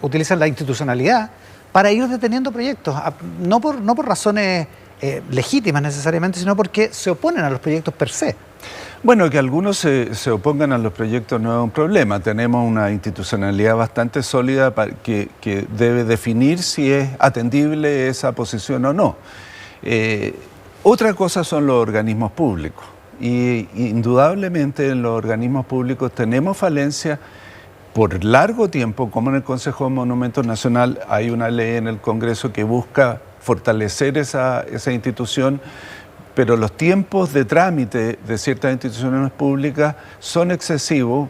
utilizan la institucionalidad para ir deteniendo proyectos, no por razones legítimas necesariamente, sino porque se oponen a los proyectos per se. Bueno, que algunos se opongan a los proyectos no es un problema. Tenemos una institucionalidad bastante sólida que debe definir si es atendible esa posición o no. Otra cosa son los organismos públicos. Y indudablemente en los organismos públicos tenemos falencia por largo tiempo, como en el Consejo de Monumentos Nacional hay una ley en el Congreso que busca fortalecer esa institución, pero los tiempos de trámite de ciertas instituciones públicas son excesivos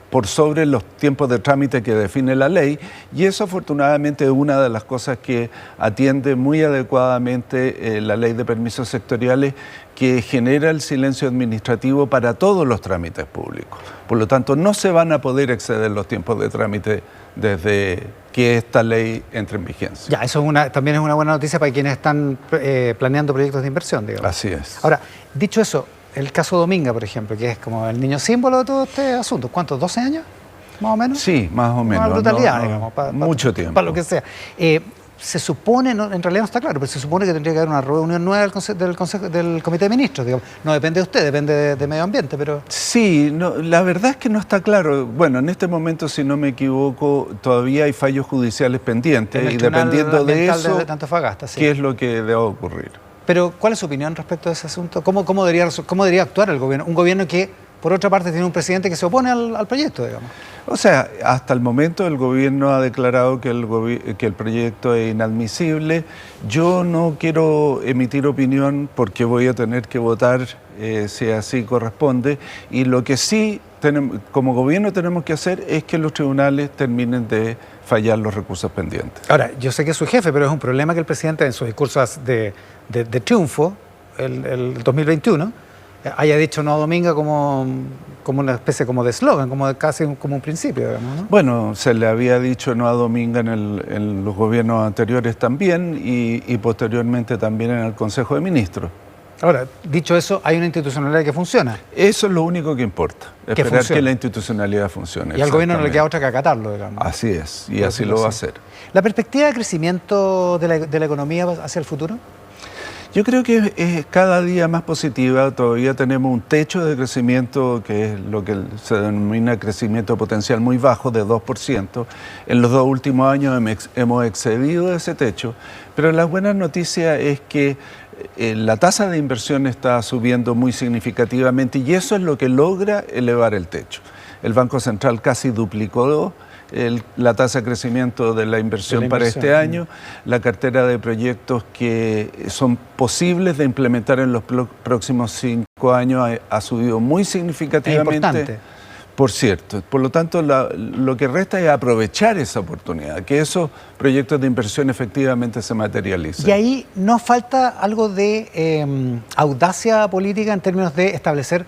por sobre los tiempos de trámite que define la ley, y eso afortunadamente es una de las cosas que atiende muy adecuadamente la ley de permisos sectoriales, que genera el silencio administrativo para todos los trámites públicos. Por lo tanto, no se van a poder exceder los tiempos de trámite desde que esta ley entre en vigencia. Ya, eso también es una buena noticia para quienes están planeando proyectos de inversión, digamos. Así es. Ahora, dicho eso, el caso Dominga, por ejemplo, que es como el niño símbolo de todo este asunto. ¿Cuántos? ¿12 años? ¿Más o menos? Sí, más o menos. Una brutalidad, digamos. Mucho tiempo. Para lo que sea. Se supone, en realidad no está claro, pero se supone que tendría que haber una reunión nueva del Comité de Ministros, digamos. No depende de usted, depende de Medio Ambiente, pero... Sí, la verdad es que no está claro. Bueno, en este momento, si no me equivoco, todavía hay fallos judiciales pendientes y dependiendo de eso, ¿qué es lo que debe ocurrir? Pero, ¿cuál es su opinión respecto a ese asunto? ¿Cómo debería actuar el gobierno? Un gobierno que, por otra parte, tiene un presidente que se opone al proyecto, digamos. O sea, hasta el momento el gobierno ha declarado que el proyecto es inadmisible. Yo no quiero emitir opinión porque voy a tener que votar si así corresponde. Y lo que sí como gobierno tenemos que hacer es que los tribunales terminen de fallar los recursos pendientes. Ahora, yo sé que es su jefe, pero es un problema que el presidente en sus discursos de triunfo, el 2021, haya dicho no a Dominga como una especie como de eslogan, casi como un principio, digamos, ¿no? Bueno, se le había dicho no a Dominga en los gobiernos anteriores también y posteriormente también en el Consejo de Ministros. Ahora, dicho eso, hay una institucionalidad que funciona. Eso es lo único que importa, esperar que la institucionalidad funcione. Y al gobierno no le queda otra que acatarlo, digamos. Así es, y así lo va a hacer. ¿La perspectiva de crecimiento de la economía hacia el futuro? Yo creo que es cada día más positiva. Todavía tenemos un techo de crecimiento que es lo que se denomina crecimiento potencial muy bajo, de 2%. En los 2 últimos años hemos excedido ese techo, pero la buena noticia es que la tasa de inversión está subiendo muy significativamente y eso es lo que logra elevar el techo. El Banco Central casi duplicó la tasa de crecimiento de la inversión para este año. La cartera de proyectos que son posibles de implementar en los próximos 5 años ha subido muy significativamente. Por cierto, por lo tanto, lo que resta es aprovechar esa oportunidad, que esos proyectos de inversión efectivamente se materialicen. Y ahí nos falta algo de audacia política en términos de establecer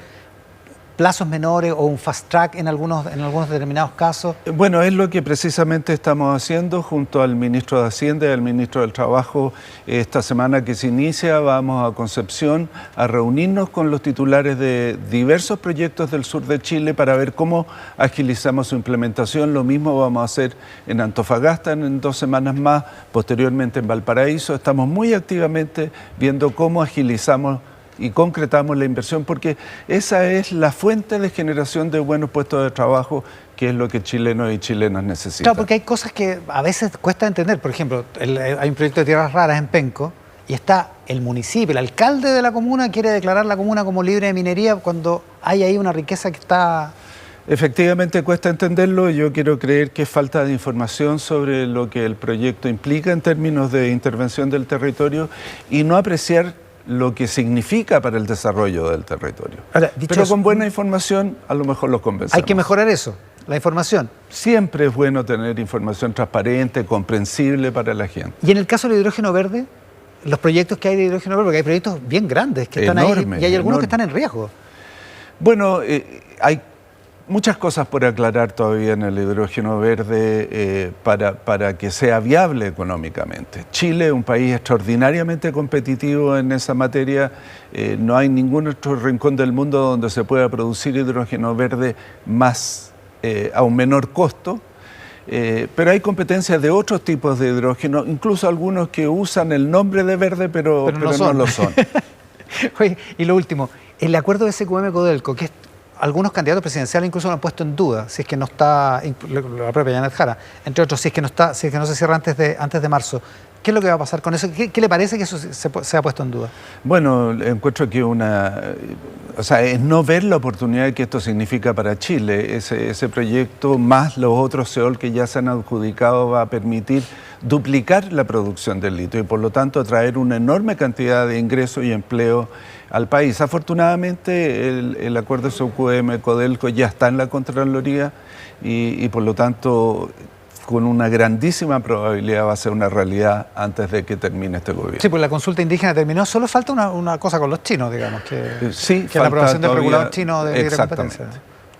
plazos menores o un fast track en algunos determinados casos. Bueno, es lo que precisamente estamos haciendo junto al ministro de Hacienda y al ministro del Trabajo. Esta semana que se inicia vamos a Concepción a reunirnos con los titulares de diversos proyectos del sur de Chile para ver cómo agilizamos su implementación. Lo mismo vamos a hacer en Antofagasta en 2 semanas más, posteriormente en Valparaíso. Estamos muy activamente viendo cómo agilizamos y concretamos la inversión, porque esa es la fuente de generación de buenos puestos de trabajo, que es lo que chilenos y chilenas necesitan. Claro, porque hay cosas que a veces cuesta entender. Por ejemplo, hay un proyecto de tierras raras en Penco y está el municipio, el alcalde de la comuna quiere declarar la comuna como libre de minería cuando hay ahí una riqueza que está... Efectivamente cuesta entenderlo. Yo quiero creer que es falta de información sobre lo que el proyecto implica en términos de intervención del territorio y no apreciar lo que significa para el desarrollo del territorio. Ahora, pero con buena información a lo mejor los convencemos. Hay que mejorar eso, la información. Siempre es bueno tener información transparente, comprensible para la gente. Y en el caso del hidrógeno verde, los proyectos que hay de hidrógeno verde, porque hay proyectos bien grandes que están enorme, ahí y hay algunos enorme. que están en riesgo. Bueno, hay muchas cosas por aclarar todavía en el hidrógeno verde para que sea viable económicamente. Chile es un país extraordinariamente competitivo en esa materia. No hay ningún otro rincón del mundo donde se pueda producir hidrógeno verde más a un menor costo. Pero hay competencias de otros tipos de hidrógeno, incluso algunos que usan el nombre de verde, pero no lo son. Oye, y lo último, el acuerdo de SQM-Codelco, que algunos candidatos presidenciales incluso lo han puesto en duda, si es que no está, la propia Janet Jara, entre otros, si es que no se cierra antes de marzo. ¿Qué es lo que va a pasar con eso? ¿Qué le parece que eso se ha puesto en duda? Bueno, encuentro que es no ver la oportunidad que esto significa para Chile. Ese proyecto, más los otros SEOL que ya se han adjudicado, va a permitir duplicar la producción del litio y por lo tanto traer una enorme cantidad de ingresos y empleo al país. Afortunadamente el acuerdo de SQM-Codelco ya está en la Contraloría y por lo tanto con una grandísima probabilidad va a ser una realidad antes de que termine este gobierno. Sí, pues la consulta indígena terminó, solo falta una cosa con los chinos, digamos, sí, que la aprobación del regulador chino de libre competencia.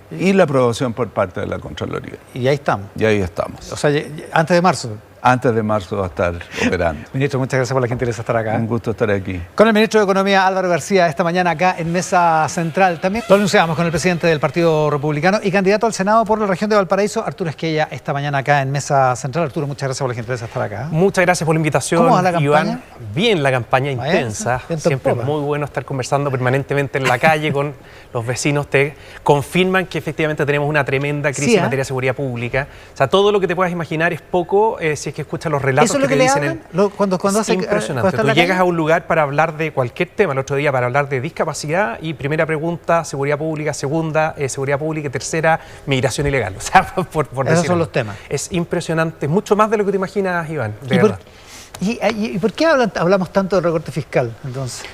Y la aprobación por parte de la Contraloría. Y ahí estamos. Y ahí estamos. O sea, antes de marzo. Antes de marzo va a estar operando. Ministro, muchas gracias por la gentileza de estar acá. Un gusto estar aquí. Con el ministro de Economía, Álvaro García, esta mañana acá en Mesa Central. También lo anunciamos con el presidente del Partido Republicano y candidato al Senado por la región de Valparaíso, Arturo Esquella, esta mañana acá en Mesa Central. Arturo, muchas gracias por la gentileza de estar acá. Muchas gracias por la invitación, ¿Cómo va la campaña? Iván. Bien, la campaña intensa. Siempre es muy bueno estar conversando permanentemente en la calle con los vecinos. Te confirman que efectivamente tenemos una tremenda crisis en materia de seguridad pública. O sea, todo lo que te puedas imaginar es poco si es que escuchas los relatos. ¿Eso es lo que le hablan? Cuando es impresionante. Tú llegas a un lugar para hablar de cualquier tema, el otro día para hablar de discapacidad y primera pregunta, seguridad pública, segunda, seguridad pública y tercera, migración ilegal. O sea, por esos son los temas. Es impresionante, mucho más de lo que te imaginas, Iván, de verdad. ¿Y por qué hablamos tanto de recorte fiscal, entonces?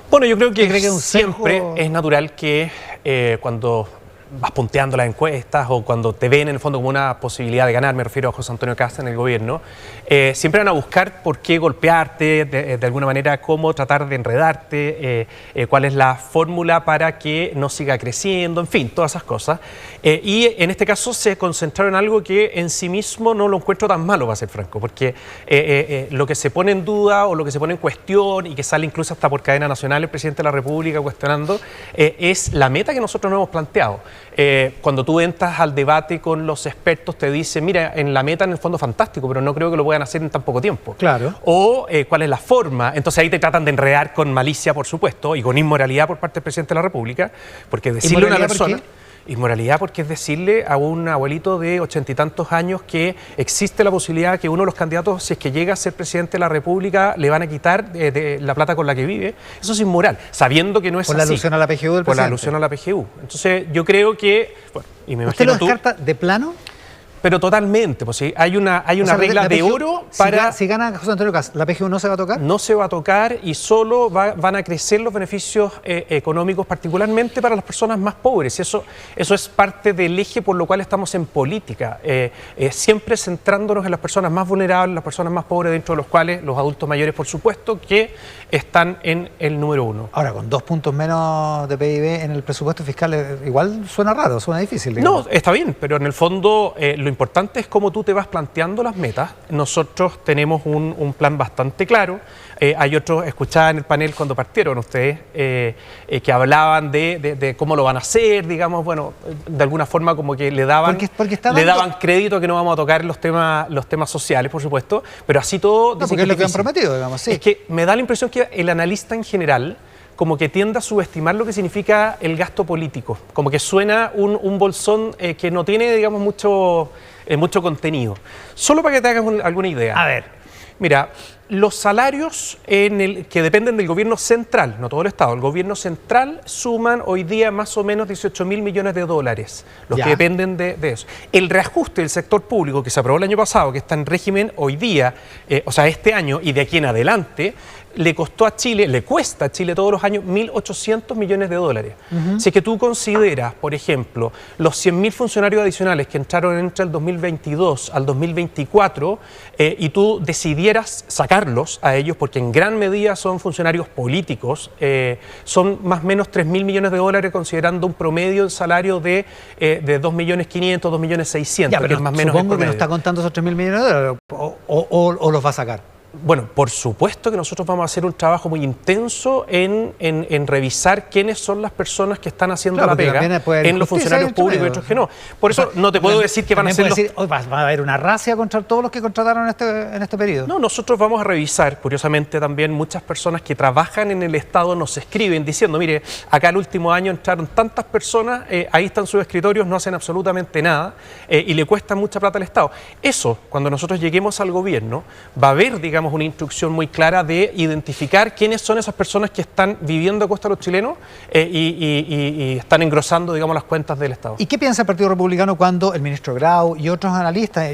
Bueno, yo creo que siempre es natural que cuando vas punteando las encuestas o cuando te ven en el fondo como una posibilidad de ganar, me refiero a José Antonio Kast en el gobierno, siempre van a buscar por qué golpearte, de alguna manera cómo tratar de enredarte, cuál es la fórmula para que no siga creciendo, en fin, todas esas cosas. Y en este caso se concentraron en algo que en sí mismo no lo encuentro tan malo, para ser franco, porque lo que se pone en duda o lo que se pone en cuestión y que sale incluso hasta por cadena nacional el presidente de la República cuestionando, es la meta que nosotros nos hemos planteado. Cuando tú entras al debate con los expertos te dicen, mira, en la meta en el fondo fantástico, pero no creo que lo puedan hacer en tan poco tiempo. Claro. O cuál es la forma. Entonces ahí te tratan de enredar con malicia, por supuesto, y con inmoralidad por parte del presidente de la República, porque decirle a una persona... Inmoralidad porque es decirle a un abuelito de 80 y tantos años que existe la posibilidad que uno de los candidatos, si es que llega a ser presidente de la República, le van a quitar de la plata con la que vive. Eso es inmoral, sabiendo que no es así. Por la alusión a la PGU del presidente. Por la alusión a la PGU. Entonces yo creo que... Bueno, y me ¿Usted imagino lo descarta de plano? Pero totalmente, pues sí, hay una regla de oro para... Si gana José Antonio Cast, ¿la PGU no se va a tocar? No se va a tocar y solo van a crecer los beneficios económicos, particularmente para las personas más pobres. Eso es parte del eje por lo cual estamos en política, siempre centrándonos en las personas más vulnerables, las personas más pobres, dentro de los cuales los adultos mayores, por supuesto, que están en el número 1. Ahora, con 2 puntos menos de PIB en el presupuesto fiscal, igual suena raro, suena difícil, digamos. No, está bien, pero en el fondo lo importante es cómo tú te vas planteando las metas. Nosotros tenemos un plan bastante claro. Hay otros, escuchaba en el panel cuando partieron ustedes, que hablaban de cómo lo van a hacer, digamos, bueno, de alguna forma como que le daban crédito que no vamos a tocar los temas sociales, por supuesto, pero así todo... No, porque es lo que han prometido, digamos, sí. Es que me da la impresión que el analista en general como que tiende a subestimar lo que significa el gasto político, como que suena un bolsón que no tiene, digamos, mucho contenido. Solo para que te hagas alguna idea. A ver. Mira, los salarios que dependen del gobierno central, no todo el Estado, el gobierno central suman hoy día más o menos 18.000 millones de dólares, los que dependen de eso. El reajuste del sector público que se aprobó el año pasado, que está en régimen hoy día, o sea, este año y de aquí en adelante, le cuesta a Chile todos los años 1.800 millones de dólares. Si es que tú consideras, por ejemplo, los 100.000 funcionarios adicionales que entraron entre el 2022 al 2024 y tú decidieras sacarlos a ellos, porque en gran medida son funcionarios políticos, son más o menos 3.000 millones de dólares considerando un promedio de salario de 2.500.000, 2.600.000, que es más o menos el supongo promedio. que no está contando esos 3.000 millones de dólares o los va a sacar. Bueno, por supuesto que nosotros vamos a hacer un trabajo muy intenso en revisar quiénes son las personas que están haciendo la pega en los funcionarios públicos y otros que no. Por eso no te puedo decir que van a ser va a haber una racia contra todos los que contrataron en este periodo. No, nosotros vamos a revisar, curiosamente también muchas personas que trabajan en el Estado nos escriben diciendo, mire, acá el último año entraron tantas personas, ahí están sus escritorios, no hacen absolutamente nada y le cuesta mucha plata al Estado. Eso, cuando nosotros lleguemos al gobierno, va a haber, digamos, una instrucción muy clara de identificar quiénes son esas personas que están viviendo a costa de los chilenos y están engrosando, digamos, las cuentas del Estado. ¿Y qué piensa el Partido Republicano cuando el ministro Grau y otros analistas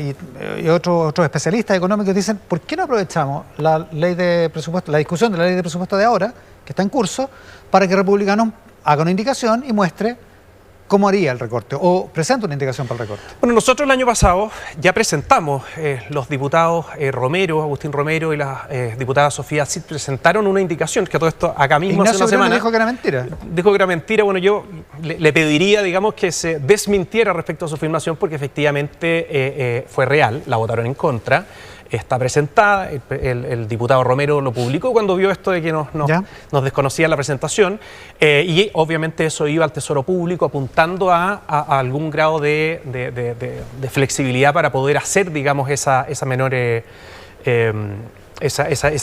y otros especialistas económicos dicen, ¿por qué no aprovechamos la ley de presupuesto, la discusión de la ley de presupuesto de ahora, que está en curso, para que Republicanos haga una indicación y muestre cómo haría el recorte o presenta una indicación para el recorte? Bueno, nosotros el año pasado ya presentamos, los diputados Agustín Romero y la diputada Sofía Cid presentaron una indicación, que todo esto acá mismo Ignacio hace una semana. Dijo que era mentira. Dijo que era mentira. Bueno, yo le pediría, digamos, que se desmintiera respecto a su afirmación porque efectivamente fue real, la votaron en contra. Está presentada, el diputado Romero lo publicó cuando vio esto de que nos desconocía la presentación y obviamente eso iba al Tesoro Público apuntando a algún grado de flexibilidad para poder hacer, digamos, ese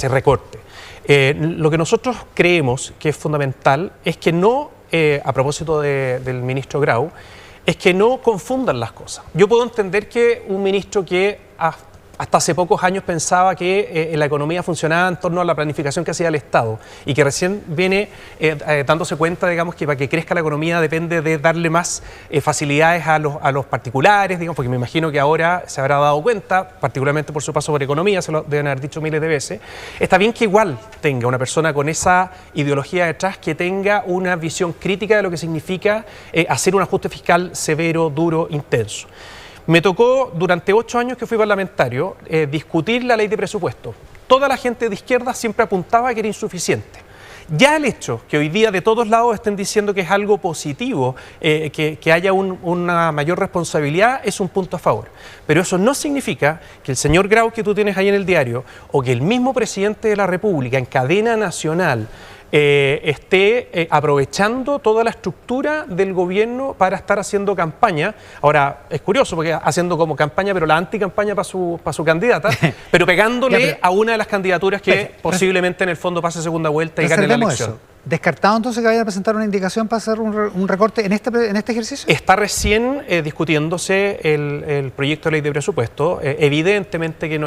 recorte. Lo que nosotros creemos que es fundamental es que no, a propósito del ministro Grau, es que no confundan las cosas. Yo puedo entender que un ministro que hasta hace pocos años pensaba que la economía funcionaba en torno a la planificación que hacía el Estado y que recién viene dándose cuenta, digamos, que para que crezca la economía depende de darle más facilidades a los particulares, digamos, porque me imagino que ahora se habrá dado cuenta, particularmente por su paso por economía, se lo deben haber dicho miles de veces. Está bien que igual tenga una persona con esa ideología detrás, que tenga una visión crítica de lo que significa hacer un ajuste fiscal severo, duro, intenso. Me tocó, durante 8 años que fui parlamentario, discutir la ley de presupuesto. Toda la gente de izquierda siempre apuntaba que era insuficiente. Ya el hecho que hoy día de todos lados estén diciendo que es algo positivo, que haya una mayor responsabilidad, es un punto a favor. Pero eso no significa que el señor Grau que tú tienes ahí en el diario, o que el mismo presidente de la República en cadena nacional, esté aprovechando toda la estructura del gobierno para estar haciendo campaña. Ahora, es curioso porque haciendo como campaña, pero la anticampaña para su candidata, pero pegándole a una de las candidaturas que posiblemente en el fondo pase segunda vuelta y gane la elección. ¿Descartado entonces que vayan a presentar una indicación para hacer un recorte en este ejercicio? Está recién discutiéndose el proyecto de ley de presupuesto. Evidentemente que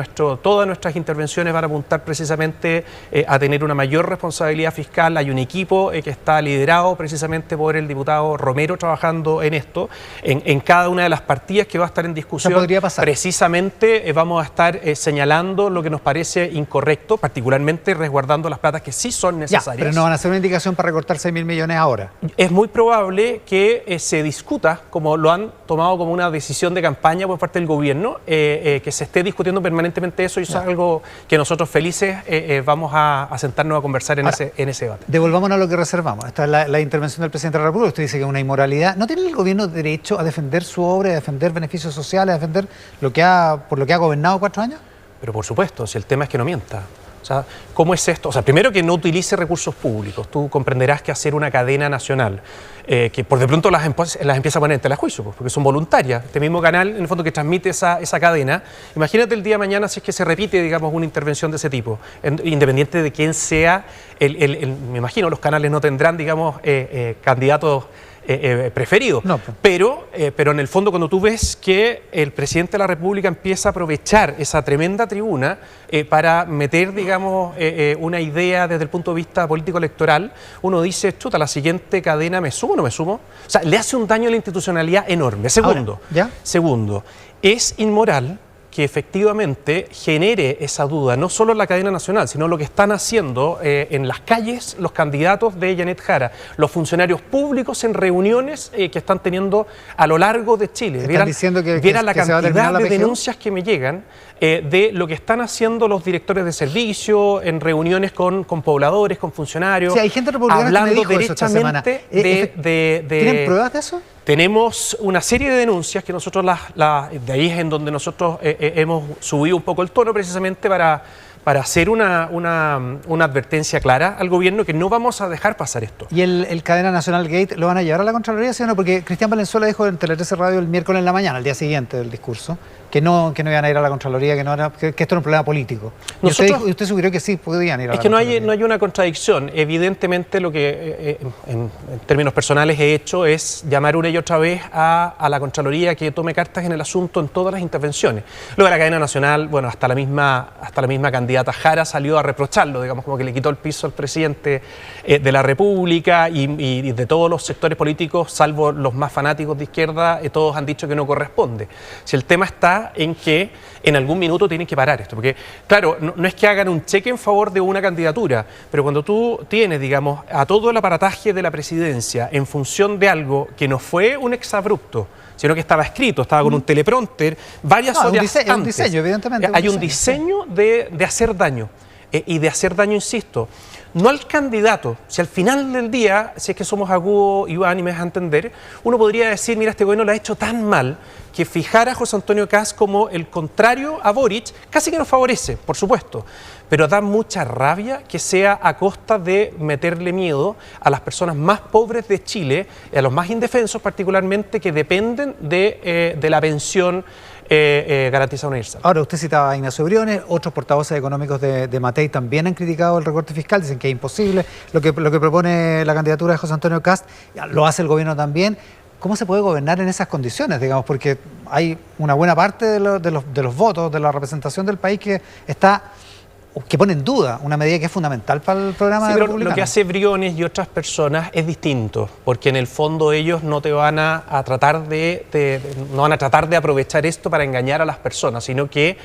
todas nuestras intervenciones van a apuntar precisamente a tener una mayor responsabilidad fiscal. Hay un equipo que está liderado precisamente por el diputado Romero trabajando en esto. En cada una de las partidas que va a estar en discusión, podría pasar. Precisamente vamos a estar señalando lo que nos parece incorrecto, particularmente resguardando las platas que sí son necesarias. Pero no van a hacer una indicación para recortar 6.000 millones ahora. Es muy probable que se discuta, como lo han tomado como una decisión de campaña por parte del gobierno, que se esté discutiendo permanentemente eso, y eso es algo que nosotros felices vamos a sentarnos a conversar en ese debate. Devolvámonos a lo que reservamos. Esta es la intervención del presidente de la República. Usted dice que es una inmoralidad. ¿No tiene el gobierno derecho a defender su obra, a defender beneficios sociales, a defender por lo que ha gobernado 4 años? Pero por supuesto, si el tema es que no mienta. O sea, ¿cómo es esto? O sea, primero que no utilice recursos públicos. Tú comprenderás que hacer una cadena nacional, que por de pronto las empieza a poner en tela de juicio, pues, porque son voluntarias. Este mismo canal, en el fondo, que transmite esa cadena. Imagínate el día de mañana si es que se repite, digamos, una intervención de ese tipo. Independiente de quién sea, me imagino, los canales no tendrán, digamos, candidatos preferido. No. Pero en el fondo, cuando tú ves que el presidente de la República empieza a aprovechar esa tremenda tribuna para meter, digamos, una idea desde el punto de vista político-electoral, uno dice, chuta, la siguiente cadena, ¿me sumo o no me sumo? O sea, le hace un daño a la institucionalidad enorme. Segundo, es inmoral que efectivamente genere esa duda, no solo en la cadena nacional, sino lo que están haciendo en las calles los candidatos de Janet Jara, los funcionarios públicos en reuniones que están teniendo a lo largo de Chile. Vieran la cantidad de denuncias que me llegan de lo que están haciendo los directores de servicio en reuniones con pobladores, con funcionarios, hay gente republicana hablando que me dijo derechamente ¿Tienen pruebas de eso? Tenemos una serie de denuncias que nosotros, de ahí es en donde nosotros hemos subido un poco el tono precisamente para hacer una advertencia clara al gobierno que no vamos a dejar pasar esto. ¿Y el Cadena Nacional Gate lo van a llevar a la Contraloría, sí o no? Porque Cristian Valenzuela dijo en Tele 13 Radio el miércoles en la mañana, al día siguiente del discurso, que no iban a ir a la Contraloría, que esto era un problema político. Y usted sugirió que sí podían ir a la Contraloría. Es que no hay una contradicción. Evidentemente lo que en términos personales he hecho es llamar una y otra vez a la Contraloría que tome cartas en el asunto en todas las intervenciones. Luego la cadena nacional, bueno, hasta la misma candidata Jara salió a reprocharlo, digamos, como que le quitó el piso al presidente de la República y de todos los sectores políticos, salvo los más fanáticos de izquierda, todos han dicho que no corresponde. Si el tema está en que en algún minuto tienen que parar esto, porque claro, no es que hagan un cheque en favor de una candidatura, pero cuando tú tienes, digamos, a todo el aparataje de la presidencia en función de algo que no fue un exabrupto, sino que estaba escrito, estaba con un teleprompter, varias horas antes. Un diseño, evidentemente. Hay un diseño de hacer daño, y de hacer daño, insisto, no al candidato. Si al final del día, si es que somos agudos, Iván, y me deja entender, uno podría decir, mira, este gobierno lo ha hecho tan mal que fijar a José Antonio Kast como el contrario a Boric casi que nos favorece, por supuesto, pero da mucha rabia que sea a costa de meterle miedo a las personas más pobres de Chile, a los más indefensos particularmente, que dependen de la pensión garantizada universal. Ahora, usted citaba a Ignacio Briones, otros portavoces económicos de Matei también han criticado el recorte fiscal, dicen que es imposible lo que propone la candidatura de José Antonio Kast, lo hace el gobierno también. ¿Cómo se puede gobernar en esas condiciones, digamos? Porque hay una buena parte de los votos, de la representación del país que pone en duda una medida que es fundamental para el programa de republicano. Lo que hace Briones y otras personas es distinto, porque en el fondo ellos no te van a tratar de aprovechar esto para engañar a las personas, sino que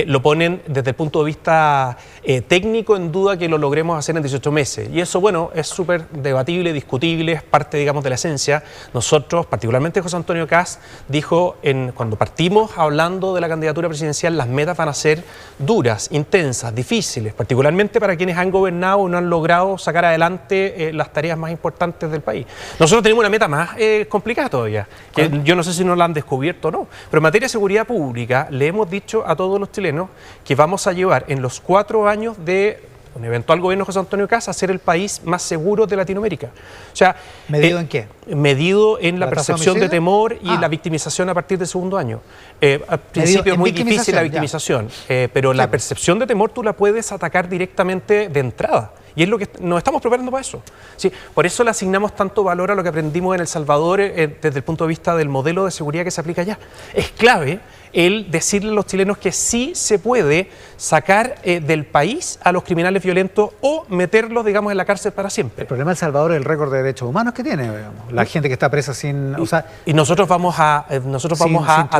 lo ponen desde el punto de vista técnico en duda que lo logremos hacer en 18 meses. Y eso, bueno, es súper debatible, discutible, es parte, digamos, de la esencia. Nosotros, particularmente José Antonio Kast, dijo cuando partimos hablando de la candidatura presidencial, las metas van a ser duras, intensas, difíciles, particularmente para quienes han gobernado y no han logrado sacar adelante las tareas más importantes del país. Nosotros tenemos una meta más complicada todavía, que yo no sé si no la han descubierto o no, pero en materia de seguridad pública le hemos dicho a todos los chilenos que vamos a llevar en los 4 años de un eventual gobierno de José Antonio Kast a ser el país más seguro de Latinoamérica. O sea, ¿medido en qué? Medido en la percepción de temor y la victimización a partir del segundo año. Al principio es muy difícil la victimización, pero la percepción de temor tú la puedes atacar directamente de entrada. Y es lo que nos estamos preparando para eso. Sí, por eso le asignamos tanto valor a lo que aprendimos en El Salvador desde el punto de vista del modelo de seguridad que se aplica allá. Es clave el decirle a los chilenos que sí se puede sacar del país a los criminales violentos o meterlos, digamos, en la cárcel para siempre. El problema de El Salvador es el récord de derechos humanos que tiene, digamos. La gente que está presa sin... Y nosotros vamos a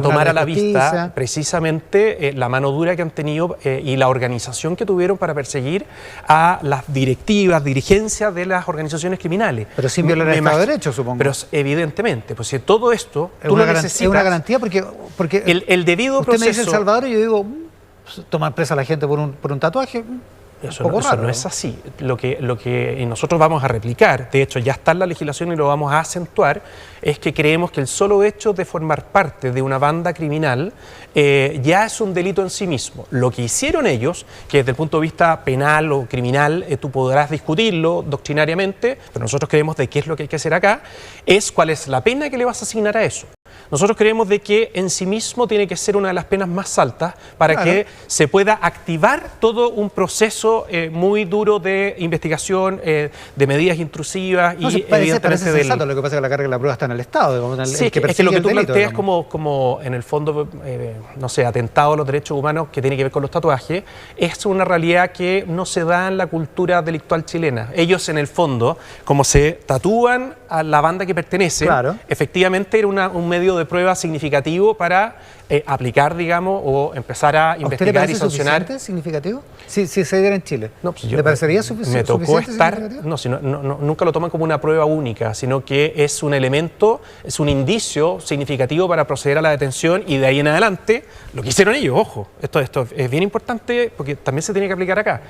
tomar a la vista precisamente la mano dura que han tenido y la organización que tuvieron para perseguir a las directivas, dirigencias de las organizaciones criminales. Pero sin violar el Estado de Derecho, supongo. Pero evidentemente, pues si todo esto tú lo necesitas... Es una garantía porque el debido usted proceso... me dice El Salvador y yo digo, tomar presa a la gente por un tatuaje... Eso no es así. Lo que nosotros vamos a replicar, de hecho ya está en la legislación y lo vamos a acentuar, es que creemos que el solo hecho de formar parte de una banda criminal ya es un delito en sí mismo. Lo que hicieron ellos, que desde el punto de vista penal o criminal tú podrás discutirlo doctrinariamente, pero nosotros creemos de qué es lo que hay que hacer acá, es cuál es la pena que le vas a asignar a eso. Nosotros creemos de que en sí mismo tiene que ser una de las penas más altas para que se pueda activar todo un proceso muy duro de investigación, de medidas intrusivas y evidentemente sensato. Lo que pasa es que la carga de la prueba está en el Estado. Sí, es que lo que tú planteas como en el fondo, no sé, atentado a los derechos humanos que tiene que ver con los tatuajes, es una realidad que no se da en la cultura delictual chilena. Ellos en el fondo, como se tatúan a la banda que pertenece, efectivamente era un medio de prueba significativo para aplicar, digamos, o empezar a investigar y sancionar. ¿Suficiente, significativo? Si se diera en Chile. No, pues ¿Le parecería suficiente? Me tocó estar... nunca lo toman como una prueba única, sino que es un elemento, es un indicio significativo para proceder a la detención y de ahí en adelante, lo que hicieron ellos, ojo, esto es bien importante porque también se tiene que aplicar acá.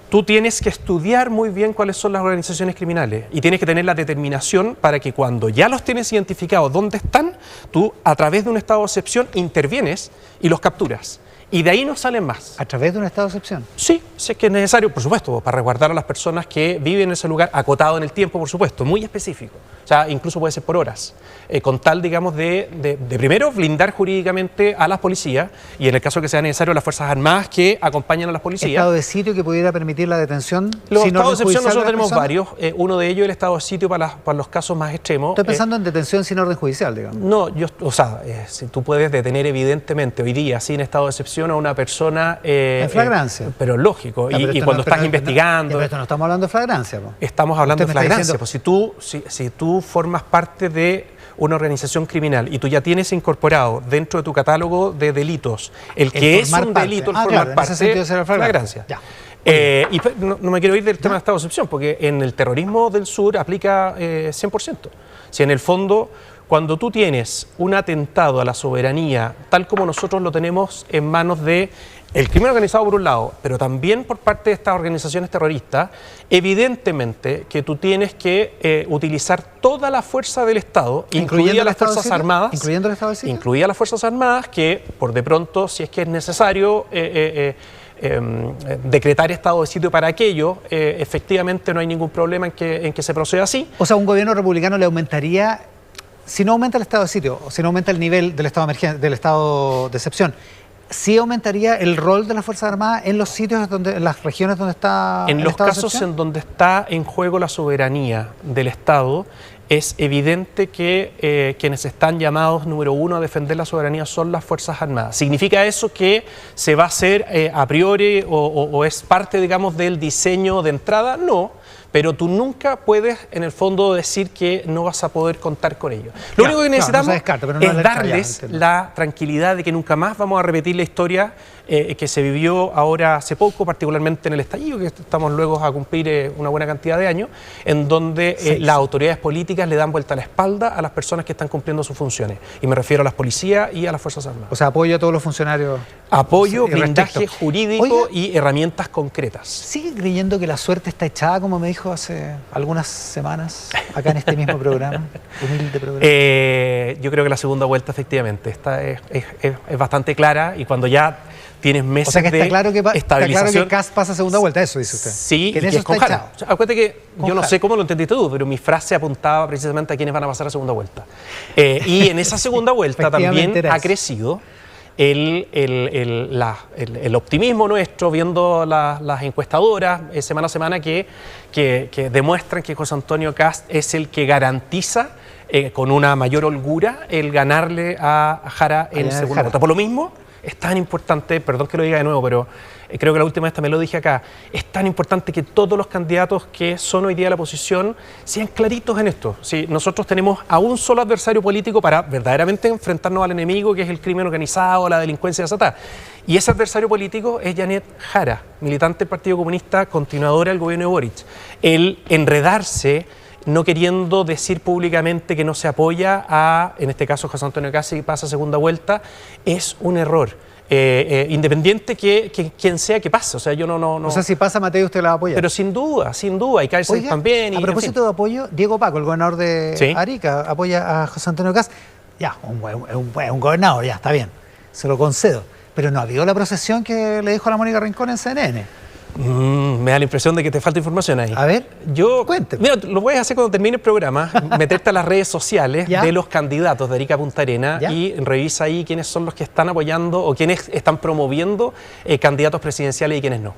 Tú tienes que estudiar muy bien cuáles son las organizaciones criminales y tienes que tener la determinación para que cuando ya los tienes identificados dónde están, tú a través de un estado de excepción intervienes y los capturas. Y de ahí no salen más. ¿A través de un estado de excepción? Sí, si es que es necesario, por supuesto, para resguardar a las personas que viven en ese lugar, acotado en el tiempo, por supuesto, muy específico. O sea, incluso puede ser por horas, con tal, digamos, de primero blindar jurídicamente a las policías y en el caso que sea necesario las Fuerzas Armadas que acompañan a las policías. ¿Estado de sitio que pudiera permitir la detención? Los estados de excepción nosotros tenemos varios. Uno de ellos es el estado de sitio para los casos más extremos. Estoy pensando en detención sin orden judicial, digamos. No, si tú puedes detener evidentemente hoy día sin estado de excepción a una persona... en flagrancia. Pero lógico, y cuando estás investigando... Pero esto no estamos hablando de flagrancia. Estamos hablando de flagrancia. Pues si tú formas parte de una organización criminal y tú ya tienes incorporado dentro de tu catálogo de delitos el que es un delito el formar parte, flagrancia. Y no me quiero ir del tema de estado de excepción, porque en el terrorismo del sur aplica 100%. Si en el fondo, cuando tú tienes un atentado a la soberanía, tal como nosotros lo tenemos en manos de el crimen organizado por un lado, pero también por parte de estas organizaciones terroristas, evidentemente que tú tienes que utilizar toda la fuerza del Estado, incluidas las Fuerzas Armadas, incluyendo el Estado de sitio, incluidas las Fuerzas Armadas, que por de pronto, si es que es necesario decretar estado de sitio para aquello, efectivamente no hay ningún problema en que se proceda así. O sea, un gobierno republicano le aumentaría, si no aumenta el estado de sitio, o si no aumenta el nivel del estado de emergencia, del estado de excepción, ¿sí aumentaría el rol de las Fuerzas Armadas en los sitios en las regiones donde está en los casos en donde está en juego la soberanía del Estado? Es evidente que quienes están llamados, número uno, a defender la soberanía son las Fuerzas Armadas. ¿Significa eso que se va a hacer a priori o es parte, digamos, del diseño de entrada? No. Pero tú nunca puedes, en el fondo, decir que no vas a poder contar con ellos. Lo único que necesitamos es darles la tranquilidad de que nunca más vamos a repetir la historia que se vivió ahora hace poco, particularmente en el estallido, que estamos luego a cumplir una buena cantidad de años, en donde las autoridades políticas le dan vuelta a la espalda a las personas que están cumpliendo sus funciones. Y me refiero a las policías y a las Fuerzas Armadas. O sea, apoyo a todos los funcionarios. Apoyo, blindaje jurídico y herramientas concretas. ¿Sigue creyendo que la suerte está echada, como me dijo hace algunas semanas, acá en este mismo programa, humilde programa? Yo creo que la segunda vuelta, efectivamente, esta es bastante clara y cuando ya tienes meses o sea que está claro que estabilización... Está claro que Kast pasa a segunda vuelta, eso dice usted. Sí, que en y eso es con está Jara. Acuérdate que yo no sé cómo lo entendiste tú, pero mi frase apuntaba precisamente a quienes van a pasar a segunda vuelta. Y en esa segunda vuelta también ha crecido el optimismo nuestro, viendo las encuestadoras semana a semana que demuestran que José Antonio Kast es el que garantiza con una mayor holgura el ganarle a Jara en segunda vuelta. Por lo mismo, es tan importante, perdón que lo diga de nuevo, pero creo que la última vez también lo dije acá, es tan importante que todos los candidatos que son hoy día de la oposición sean claritos en esto. Si nosotros tenemos a un solo adversario político para verdaderamente enfrentarnos al enemigo, que es el crimen organizado, la delincuencia desatada. Y ese adversario político es Janet Jara, militante del Partido Comunista, continuadora del gobierno de Boric. El enredarse no queriendo decir públicamente que no se apoya a, en este caso, José Antonio Kast y pasa a segunda vuelta, es un error. Independiente que quien sea que pase. O sea, yo no... O sea, si pasa Matei, usted la va a apoyar. Pero sin duda, y Kaiser también. A propósito de apoyo, Diego Paco, el gobernador de Arica, apoya a José Antonio Kast. Ya, un gobernador, ya, está bien, se lo concedo. Pero no ha habido la procesión que le dijo a la Mónica Rincón en CNN. Me da la impresión de que te falta información ahí. A ver, cuénteme. Mira, lo puedes hacer cuando termine el programa, meterte a las redes sociales de los candidatos de Arica Punta Arenas y revisa ahí quiénes son los que están apoyando o quiénes están promoviendo candidatos presidenciales y quiénes no.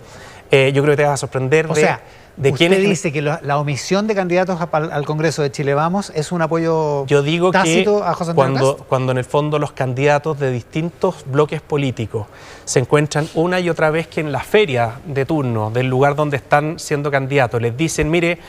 Yo creo que te vas a sorprender de quiénes... Usted dice que la omisión de candidatos al Congreso de Chile Vamos es un apoyo tácito a José Antonio Kast. Cuando en el fondo los candidatos de distintos bloques políticos se encuentran una y otra vez que en la feria de turno del lugar donde están siendo candidatos les dicen, mire,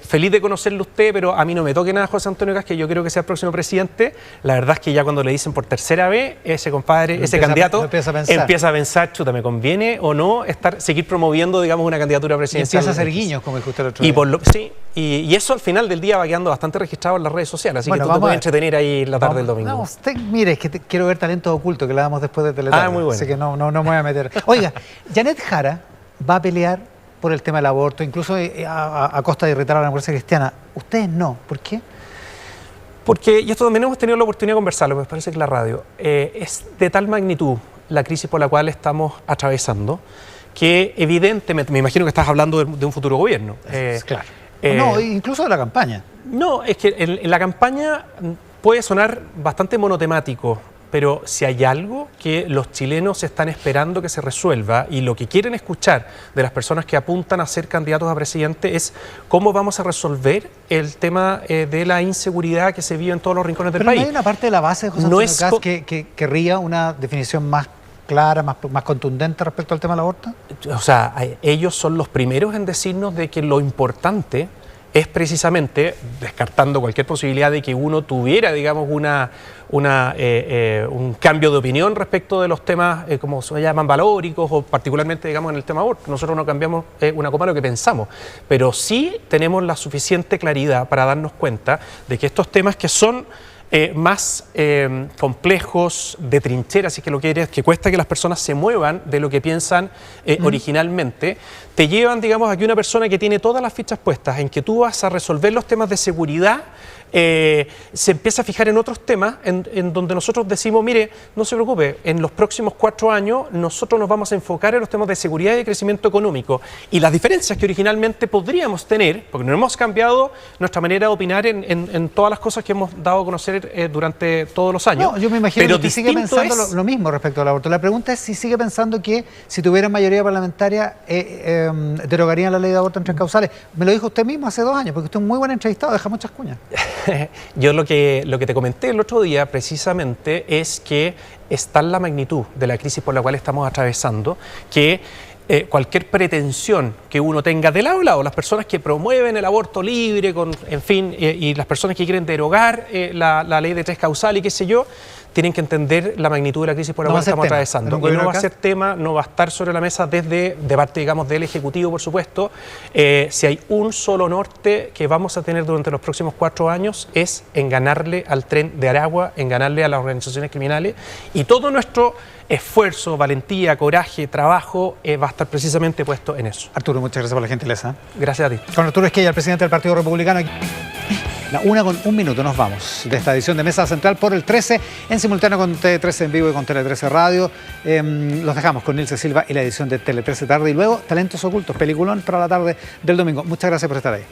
feliz de conocerle usted, pero a mí no me toque nada José Antonio Kast, que yo creo que sea el próximo presidente. La verdad es que ya cuando le dicen por tercera vez, ese candidato empieza a pensar, chuta, ¿me conviene o no seguir promoviendo, digamos, una candidatura presidencial? Empieza a ser guiños, como dijo usted el otro día. Y eso al final del día va quedando bastante registrado en las redes sociales, así que tú te puedes entretener ahí la tarde del domingo. Mire, es que quiero ver Talento Oculto, que la damos después de Teletarde. Muy bueno. Así que no me voy a meter. Oiga, Janet Jara va a pelear por el tema del aborto, incluso a costa de irritar a la democracia cristiana. Ustedes no. ¿Por qué? Porque, y esto también hemos tenido la oportunidad de conversarlo, me parece que la radio, es de tal magnitud la crisis por la cual estamos atravesando, que evidentemente, me imagino que estás hablando de un futuro gobierno. Claro. No, incluso de la campaña. No, es que en la campaña puede sonar bastante monotemático, pero si hay algo que los chilenos están esperando que se resuelva y lo que quieren escuchar de las personas que apuntan a ser candidatos a presidente es cómo vamos a resolver el tema de la inseguridad que se vive en todos los rincones del país. ¿No hay una parte de la base de José Antonio Kast que querría una definición más clara, más contundente respecto al tema del aborto? O sea, ellos son los primeros en decirnos de que lo importante es precisamente, descartando cualquier posibilidad de que uno tuviera, digamos, un cambio de opinión respecto de los temas, como se llaman, valóricos, o particularmente, digamos, en el tema aborto. Nosotros no cambiamos una coma lo que pensamos, pero sí tenemos la suficiente claridad para darnos cuenta de que estos temas que son más complejos, de trincheras, si que lo quieres, que cuesta que las personas se muevan de lo que piensan originalmente, te llevan, digamos, a que una persona que tiene todas las fichas puestas en que tú vas a resolver los temas de seguridad, se empieza a fijar en otros temas en donde nosotros decimos, mire, no se preocupe, en los próximos 4 años nosotros nos vamos a enfocar en los temas de seguridad y de crecimiento económico, y las diferencias que originalmente podríamos tener, porque no hemos cambiado nuestra manera de opinar en todas las cosas que hemos dado a conocer durante todos los años. No, yo me imagino que usted sigue pensando lo mismo respecto al aborto. La pregunta es si sigue pensando que si tuvieran mayoría parlamentaria derogarían la ley de aborto en 3 causales. Me lo dijo usted mismo hace 2 años, porque usted es un muy buen entrevistado, deja muchas cuñas. Yo lo que te comenté el otro día precisamente es que está en la magnitud de la crisis por la cual estamos atravesando, que cualquier pretensión que uno tenga de lado a lado, las personas que promueven el aborto libre, en fin, y las personas que quieren derogar la ley de 3 causales y qué sé yo, tienen que entender la magnitud de la crisis por la cual estamos atravesando. Y no va a ser tema, no va a estar sobre la mesa de parte, digamos, del Ejecutivo, por supuesto. Si hay un solo norte que vamos a tener durante los próximos 4 años es en ganarle al tren de Aragua, en ganarle a las organizaciones criminales, y todo nuestro esfuerzo, valentía, coraje, trabajo va a estar precisamente puesto en eso. Arturo, muchas gracias por la gentileza. Gracias a ti. Con Arturo Esquella, el presidente del Partido Republicano. La 1:01 nos vamos de esta edición de Mesa Central por el 13, en simultáneo con Tele13 en vivo y con Tele13 Radio. Los dejamos con Nilce Silva y la edición de Tele13 Tarde, y luego Talentos Ocultos, peliculón para la tarde del domingo. Muchas gracias por estar ahí.